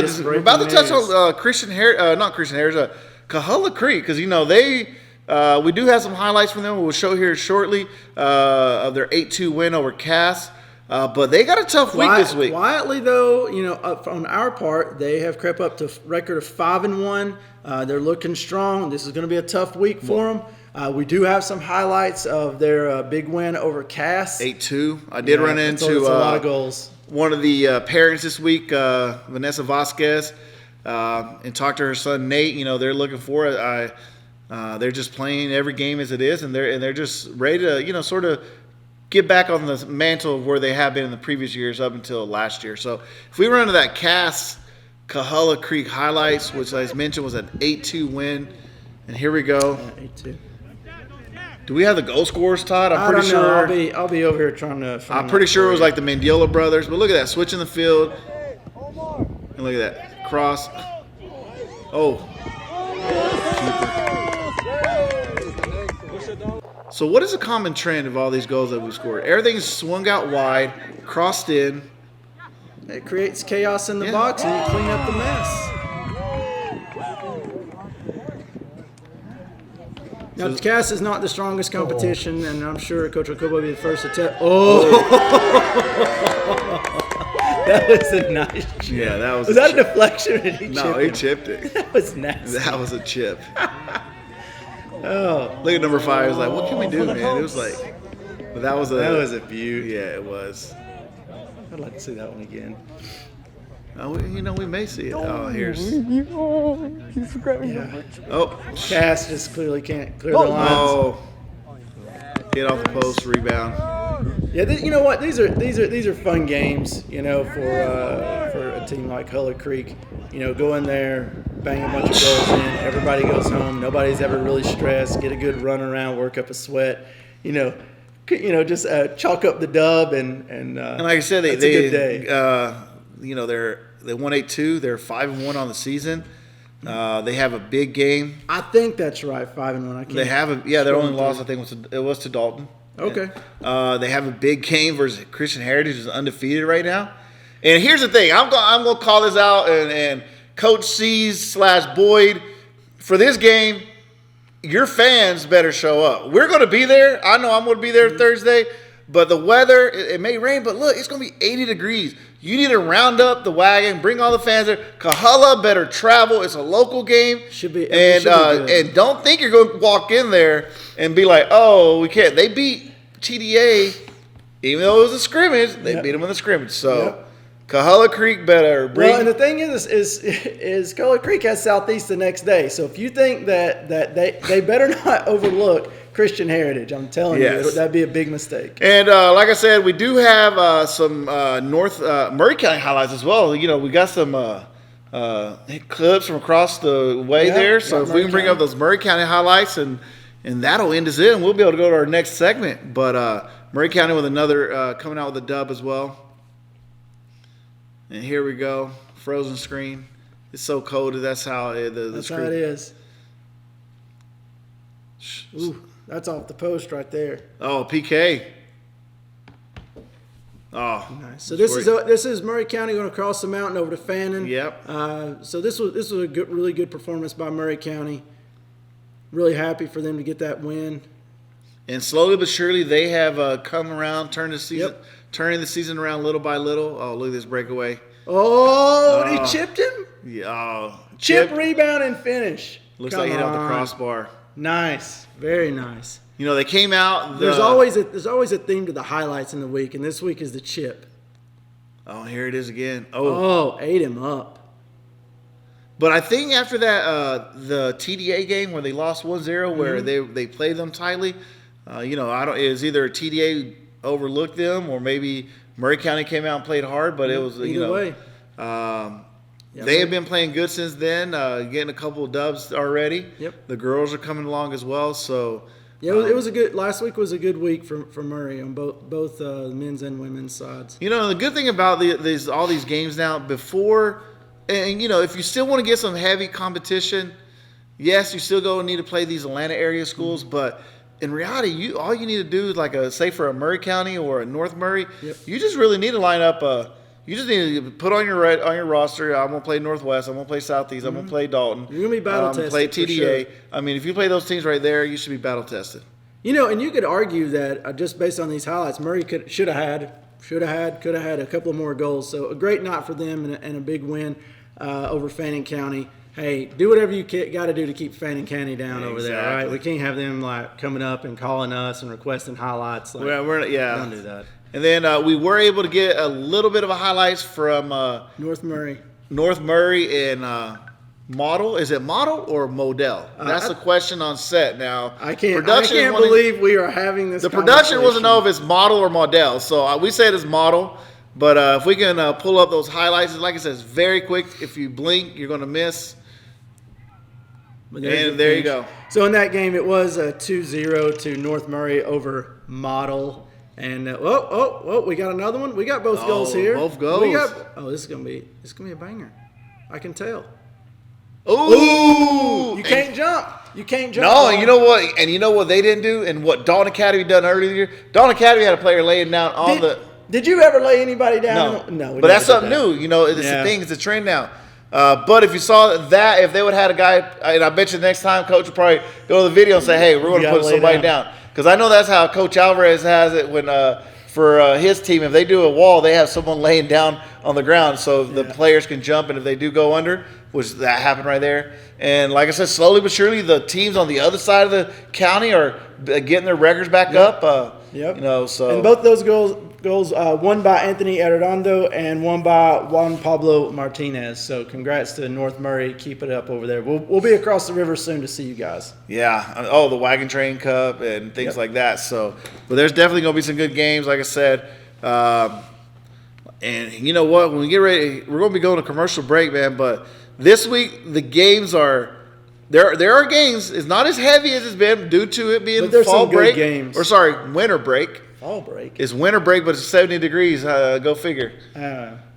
to touch on Coahulla Creek, because you know we do have some highlights from them. We'll show here shortly of their 8-2 win over Cass. But they got a tough week this week. Quietly though, you know, on our part, they have crept up to record of 5-1. They're looking strong. This is going to be a tough week for them. We do have some highlights of their big win over Cass. 8-2. I did run into a lot of goals. One of the parents this week, Vanessa Vasquez, and talked to her son Nate. You know, they're looking for it. They're just playing every game as it is, and they're just ready to, you know, sort of get back on the mantle of where they have been in the previous years up until last year. So if we run to that Cass Coahulla Creek highlights, which as mentioned was an 8-2 win, and here we go. 8-2. Do we have the goal scorers, Todd? I don't know. I'll be over here trying to. I'm pretty sure it was like the Mandiola brothers, but look at that switch in the field, and look at that cross. Oh. So what is a common trend of all these goals that we scored? Everything's swung out wide, crossed in. It creates chaos in the box, and you clean up the mess. Now, Cass is not the strongest competition, and I'm sure Coach Okobo will be the first to tell. Oh! That was a nice chip. Yeah, that was. Was that a deflection? Or did he no, he chipped it. That was nasty. That was a chip. Oh, look at number 5. It was like, what can we do, man? It was like, but that was a beaut. Yeah, it was. I'd like to see that one again. You know, we may see it. Oh, here's. Yeah. Oh, Cass just clearly can't clear the lines. Oh, hit off the post, rebound. Yeah, you know what? These are fun games. You know, for a team like Coahulla Creek. You know, go in there, bang a bunch of goals in. Everybody goes home. Nobody's ever really stressed. Get a good run around, work up a sweat. You know, just chalk up the dub and like I said, that's a good day. You know, they won 8-2. They're 5-1 on the season. They have a big game. I think that's right, 5-1. I can't. They have their only loss I think was to Dalton. Okay. They have a big game versus Christian Heritage, who's undefeated right now. And here's the thing. I'm going to call this out, and Coach C's/Boyd, for this game, your fans better show up. We're going to be there. I know I'm going to be there Thursday, but the weather, it may rain, but look, it's going to be 80 degrees. You need to round up the wagon, bring all the fans there. Kahala better travel. It's a local game. Should be. And don't think you're going to walk in there and be like, oh, we can't. They beat TDA, even though it was a scrimmage. They beat them in the scrimmage. So Kahala Creek better bring. Well, and the thing is Kahala Creek has Southeast the next day. So if you think that they better not overlook Christian Heritage, I'm telling you, that'd be a big mistake. And like I said, we do have some North Murray County highlights as well. You know, we got some clips from across the way there. So if we can bring up those Murray County highlights, and that'll end us in, we'll be able to go to our next segment. But Murray County with another coming out with a dub as well. And here we go, frozen screen. It's so cold. That's how that's how it is. Ooh. That's off the post right there. Oh, PK. Oh, nice. So this is Murray County going across the mountain over to Fannin. Yep. So this was a really good performance by Murray County. Really happy for them to get that win. And slowly but surely they have come around, turning the season around little by little. Oh, look at this breakaway. Oh, he chipped him. Yeah. Oh, chip, rebound, and finish. Looks like he hit off the crossbar. Nice, very nice. You know, they came out. There's always a theme to the highlights in the week, and this week is the chip. Oh, here it is again. Oh, ate him up. But I think after that, the TDA game where they lost 1-0, where they played them tightly. You know, it was either TDA overlooked them or maybe Murray County came out and played hard. But it was either way. They have been playing good since then, getting a couple of dubs already. Yep. The girls are coming along as well. So yeah, it was a good. Last week was a good week for Murray on both men's and women's sides. You know, the good thing about all these games now, before, and you know, if you still want to get some heavy competition, yes, you still go and need to play these Atlanta area schools, but in reality, all you need to do is like say for a Murray County or a North Murray, you just really need to line up you just need to put on your roster. I'm gonna play Northwest. I'm gonna play Southeast. I'm gonna play Dalton. You're gonna be battle tested. Play TDA. Sure. I mean, if you play those teams right there, you should be battle tested. You know, and you could argue that just based on these highlights, Murray could have had a couple of more goals. So a great night for them and a big win over Fannin County. Hey, do whatever you got to do to keep Fannin County down over there. All right, we can't have them like coming up and calling us and requesting highlights. Like, don't do that. And then we were able to get a little bit of a highlights from North Murray and Model. Is it Model or Model? That's the question on set now. I can't believe we are having this. The production wasn't know if it's Model or Model, so we said it's Model. But if we can pull up those highlights, like I said, it's very quick. If you blink, you're going to miss. And there you go. So in that game, it was a 2-0 to North Murray over Model. And we got another one. We got both goals here. Both goals. This is gonna be a banger. I can tell. Ooh! You can't jump. You can't jump. No, and you know what? And you know what they didn't do, and what Dalton Academy done earlier. Dalton Academy had a player laying down on the. Did you ever lay anybody down? No. But that's something new. You know, it's a thing. It's a trend now. But if you saw that, if they would have had a guy, and I bet you next time, Coach would probably go to the video and say, "Hey, we're going to put somebody down." Because I know that's how Coach Alvarez has it when for his team. If they do a wall, they have someone laying down on the ground so the players can jump, and if they do go under, which that happened right there. And like I said, slowly but surely, the teams on the other side of the county are getting their records back up. You know, so and both those goals, one by Anthony Arredondo and one by Juan Pablo Martinez. So congrats to North Murray. Keep it up over there. We'll be across the river soon to see you guys. Yeah. Oh, the Wagon Train Cup and things like that. So, but there's definitely going to be some good games, like I said. And you know what? When we get ready, we're going to be going to commercial break, man. But this week, the games are there are games. It's not as heavy as it's been due to it being fall break. Games. Or sorry, winter break. Fall break. It's winter break, but it's 70 degrees. Go figure.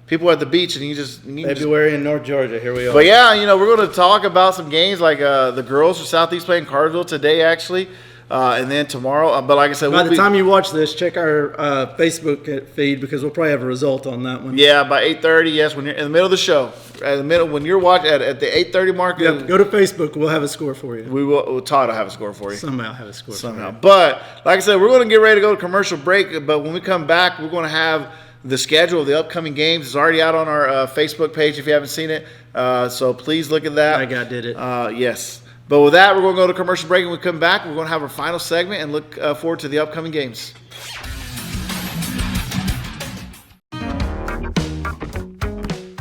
People are at the beach, and you just February in North Georgia. Here we are. But yeah, you know, we're going to talk about some games like the girls from Southeast playing Cartersville today. Actually, And then tomorrow, but like I said, by the time you watch this, check our Facebook feed because we'll probably have a result on that one. Yeah, by 8:30. Yes, when you're in the middle of the show, when you're watching at the 8:30 mark. Yep, go to Facebook. We'll have a score for you. We will. Todd will have a score for you. Somehow have a score. Somehow. But like I said, we're going to get ready to go to commercial break. But when we come back, we're going to have the schedule of the upcoming games. It's already out on our Facebook page if you haven't seen it. So please look at that. I did it. Yes. But with that, we're going to go to commercial break. And when we come back, we're going to have our final segment and look forward to the upcoming games.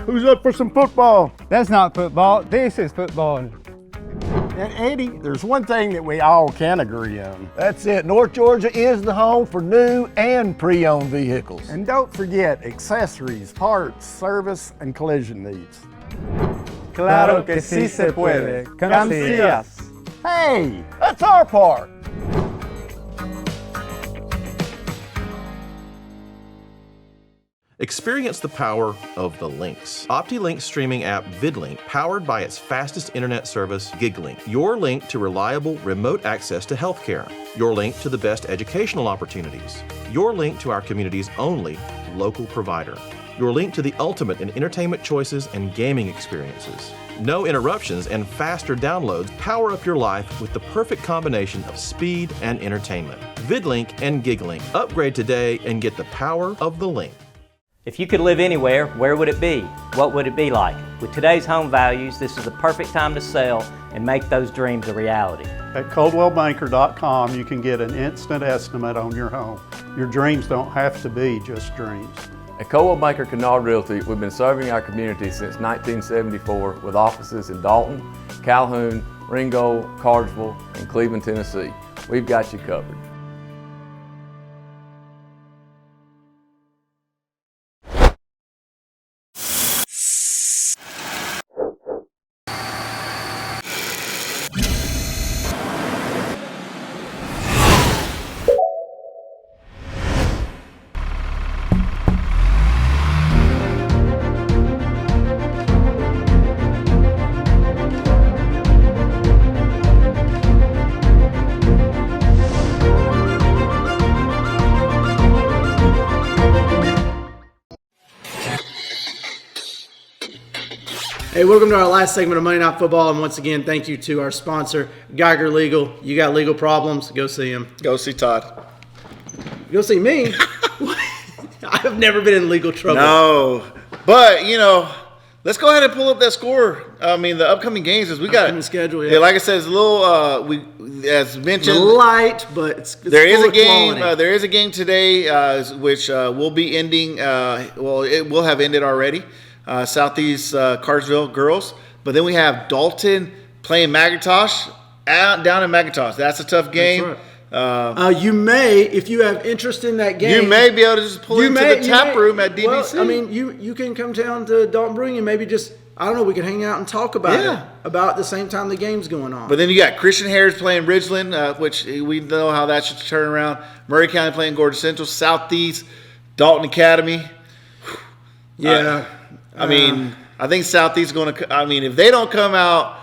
Who's up for some football? That's not football. This is football. And Eddie, there's one thing that we all can agree on. That's it. North Georgia is the home for new and pre-owned vehicles. And don't forget accessories, parts, service, and collision needs. Claro que sí se puede. Casillas. Hey, that's our part. Experience the power of the links. OptiLink's streaming app VidLink, powered by its fastest internet service, GigLink. Your link to reliable remote access to healthcare. Your link to the best educational opportunities. Your link to our community's only local provider. Your link to the ultimate in entertainment choices and gaming experiences. No interruptions and faster downloads power up your life with the perfect combination of speed and entertainment. VidLink and GigLink. Upgrade today and get the power of the link. If you could live anywhere, where would it be? What would it be like? With today's home values, this is the perfect time to sell and make those dreams a reality. At ColdwellBanker.com, you can get an instant estimate on your home. Your dreams don't have to be just dreams. At Coldwell Banker Kennard Realty, we've been serving our community since 1974 with offices in Dalton, Calhoun, Ringgold, Cartersville, and Cleveland, Tennessee. We've got you covered. Hey, welcome to our last segment of Monday Night Football, and once again, thank you to our sponsor, Geiger Legal. You got legal problems, go see him. Go see Todd. Go see me? I've never been in legal trouble. No, but let's go ahead and pull up that score. I mean, the upcoming games is we got schedule. Yeah, like I said, it's a little. As mentioned, light, but it's there is full a game. of quality. There is a game today, which will be ending. Well, it will have ended already. Southeast Cartersville girls, but then we have Dalton playing McIntosh down in McIntosh. That's a tough game. That's right. You may, if you have interest in that game, you may be able to just pull into the tap room at DBC. Well, I mean, you can come down to Dalton Brewing and maybe just, I don't know, we can hang out and talk about it about the same time the game's going on. But then you got Christian Harris playing Ridgeland, which we know how that should turn around. Murray County playing Gordon Central, Southeast, Dalton Academy. Yeah. I mean, I think Southeast is going to. I mean, if they don't come out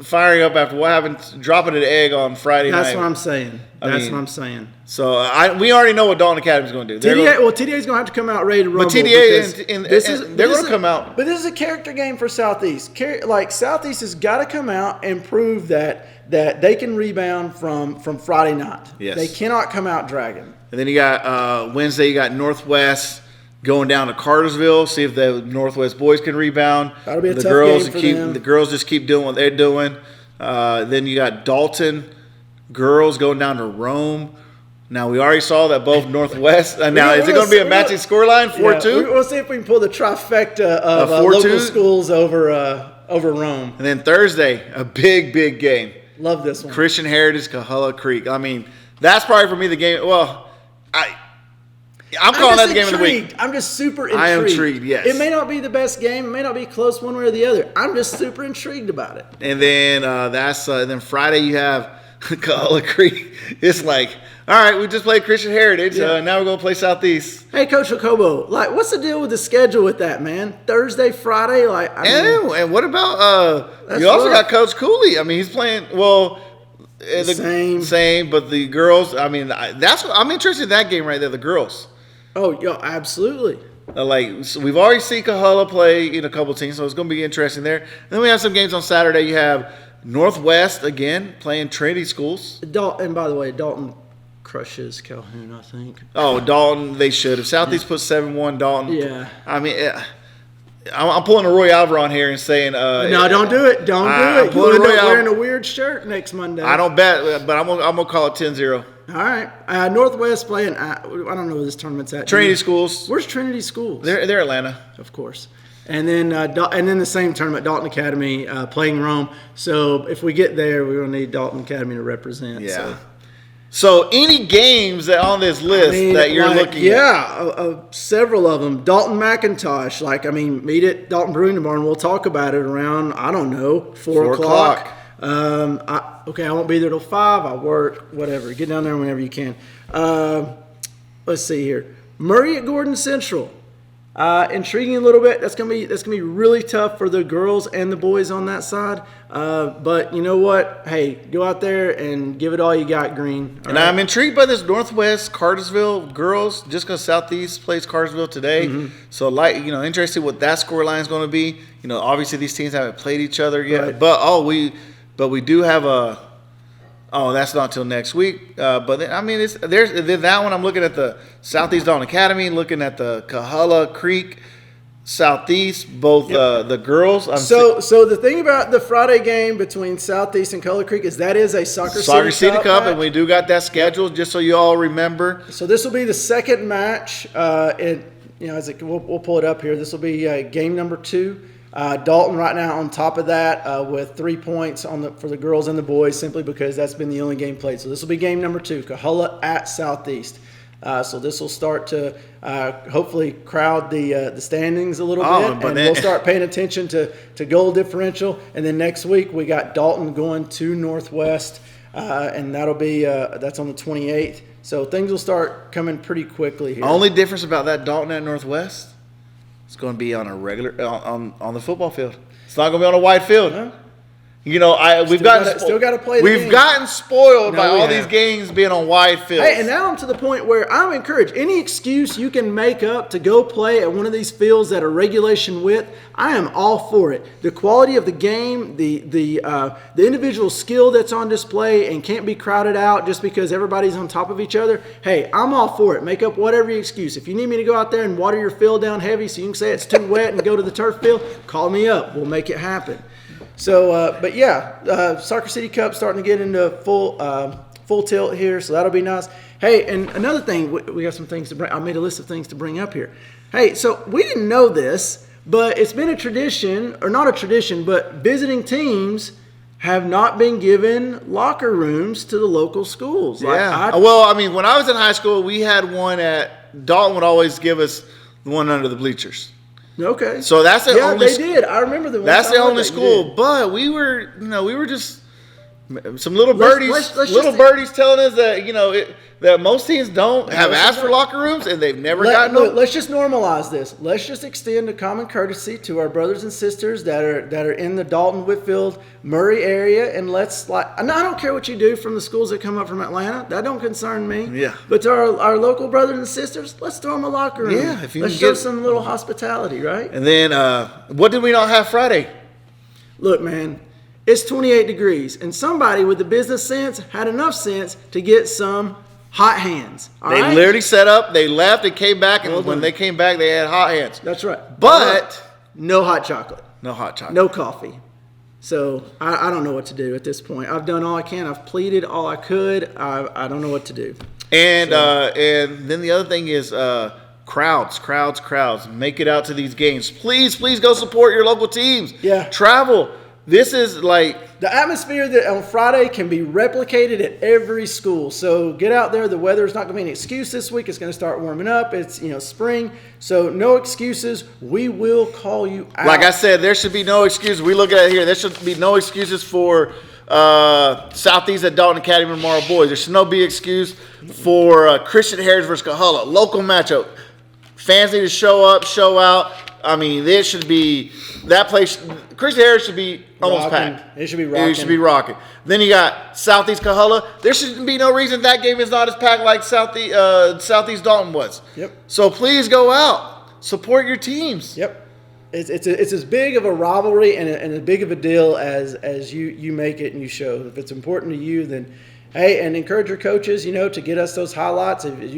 firing up after what happened, dropping an egg on Friday night. That's what I'm saying. That's what I'm saying. So we already know what Dalton Academy is going to do. TDA is going to have to come out ready to rumble. But TDA, they're going to come out. But this is a character game for Southeast. Like Southeast has got to come out and prove that they can rebound from Friday night. Yes. They cannot come out dragging. And then you got Wednesday. You got Northwest going down to Cartersville, see if the Northwest boys can rebound. That'll be a the tough girls game for them. The girls just keep doing what they're doing. Then you got Dalton girls going down to Rome. Now we already saw that both Northwest. Now is it going to be a matching scoreline 4-2? We'll see if we can pull the trifecta of local schools over Rome. And then Thursday, a big game. Love this one. Christian Heritage, Cahulla Creek. I mean, that's probably for me the game. Well, I'm calling that the game of the week. I'm just super intrigued. I am intrigued, yes. It may not be the best game. It may not be close one way or the other. I'm just super intrigued about it. And then then Friday you have Cahulla Creek. It's like, all right, we just played Christian Heritage. Now we're going to play Southeast. Hey, Coach Jacobo, what's the deal with the schedule with that, man? Thursday, Friday? And what about you also got Coach Cooley. I mean, he's playing, Same, but the girls, I mean, I'm interested in that game right there, the girls. Oh, yeah, absolutely. So we've already seen Kahala play in a couple teams, so it's going to be interesting there. And then we have some games on Saturday. You have Northwest, again, playing Trinity schools. And by the way, Dalton crushes Calhoun, I think. Oh, Dalton, they should. If Southeast put 7-1, Dalton. Yeah. I mean, I'm pulling a Roy Alvaron here and saying. No, don't do it. Don't do it. You'll end up wearing a weird shirt next Monday. I don't bet, but I'm gonna call it 10-0. All right. Northwest playing, I don't know where this tournament's at. Trinity Schools. Where's Trinity Schools? They're Atlanta. Of course. And then the same tournament, Dalton Academy playing Rome. So if we get there, we're going to need Dalton Academy to represent. Yeah. So any games that on this list that you're looking at? Yeah, several of them. Dalton McIntosh. Meet at Dalton Brewing Barn. We'll talk about it around, 4 o'clock. I won't be there till 5. I'll work, whatever. Get down there whenever you can. Let's see here. Murray at Gordon Central. Intriguing a little bit. That's gonna be really tough for the girls and the boys on that side. But you know what? Hey, go out there and give it all you got, Green. And I'm intrigued by this Northwest Cartersville girls, just because Southeast plays Cartersville today. Mm-hmm. So interested what that score line is going to be. Obviously these teams haven't played each other yet, Right. but we do have a. Oh, that's not till next week. But then, there's that one. I'm looking at the Southeast Dalton Academy, looking at the Kahala Creek Southeast, both the girls. So the thing about the Friday game between Southeast and Color Creek is that is a Soccer City Cup, and we do got that scheduled, just so you all remember. So this will be the second match. We'll pull it up here. This will be game number 2. Dalton right now on top of that with 3 points for the girls and the boys, simply because that's been the only game played. So this will be game number 2, Kahala at Southeast. So this will start to hopefully crowd the standings a little bit, and we'll start paying attention to goal differential. And then next week we got Dalton going to Northwest, and that'll be that's on the 28th. So things will start coming pretty quickly here. Only difference about that Dalton at Northwest, it's going to be on a regular on the football field. It's not going to be on a wide field. Huh? We've gotten to play. We've gotten spoiled by all these games being on wide fields. Hey, and now I'm to the point where I'm encouraged. Any excuse you can make up to go play at one of these fields that are regulation width, I am all for it. The quality of the game, the individual skill that's on display and can't be crowded out just because everybody's on top of each other. Hey, I'm all for it. Make up whatever excuse. If you need me to go out there and water your field down heavy so you can say it's too wet and go to the turf field, call me up. We'll make it happen. So, Soccer City Cup starting to get into full tilt here, so that'll be nice. Hey, and another thing, we got some things to bring. I made a list of things to bring up here. Hey, so we didn't know this, but it's been a tradition, or not a tradition, but visiting teams have not been given locker rooms to the local schools. Yeah. When I was in high school, we had one at Dalton would always give us the one under the bleachers. Okay. So that's the only. They did. I remember the one. That's the only school. But we were just some little birdies. Birdies telling us that that most teams don't have asked for locker rooms and they've never gotten them. Let's just normalize this. Let's just extend a common courtesy to our brothers and sisters that are in the Dalton, Whitfield, Murray area, and I don't care what you do from the schools that come up from Atlanta. That don't concern me. Yeah. But to our local brothers and sisters, let's throw them a locker room. Yeah. Let's show some little hospitality, right? And then what did we not have Friday? Look, man. It's 28 degrees, and somebody with the business sense had enough sense to get some hot hands. They literally set up, they left, and came back, and when they came back, they had hot hands. That's right. But no hot chocolate. No hot chocolate. No coffee. So I don't know what to do at this point. I've done all I can. I've pleaded all I could. I don't know what to do. And then the other thing is crowds. Make it out to these games. Please go support your local teams. Yeah. Travel. This is like the atmosphere that on Friday can be replicated at every school. So get out there. The weather is not going to be an excuse this week. It's going to start warming up. It's spring. So no excuses. We will call you out. Like I said, there should be no excuses. We look at it here. There should be no excuses for Southeast at Dalton Academy Memorial Boys. There should no be excuse for Christian Heritage versus Kahala. Local matchup. Fans need to show up, show out. I mean, this should be that place. Christian Harris should be almost Rocking. packed. It should be rocking. It should be rocking. Then you got Southeast Coahulla. There should be no reason that game is not as packed like Southeast Dalton was. Yep. So please go out, support your teams. Yep. It's as big of a rivalry and as big of a deal as you make it and you show. If it's important to you, then hey, and encourage your coaches, to get us those highlights. If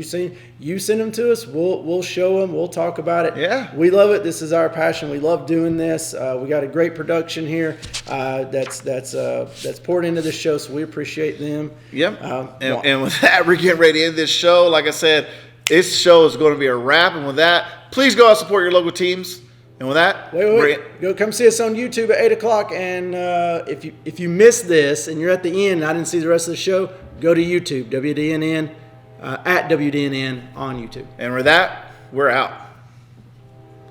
you send them to us, we'll show them. We'll talk about it. Yeah, we love it. This is our passion. We love doing this. We got a great production here that's poured into this show, so we appreciate them. Yep. And with that, we're getting ready to end this show. Like I said, this show is going to be a wrap. And with that, please go out and support your local teams. And with that, wait. Go come see us on YouTube at 8 o'clock. And if you missed this and you're at the end and I didn't see the rest of the show, go to YouTube, WDNN, at WDNN on YouTube. And with that, we're out.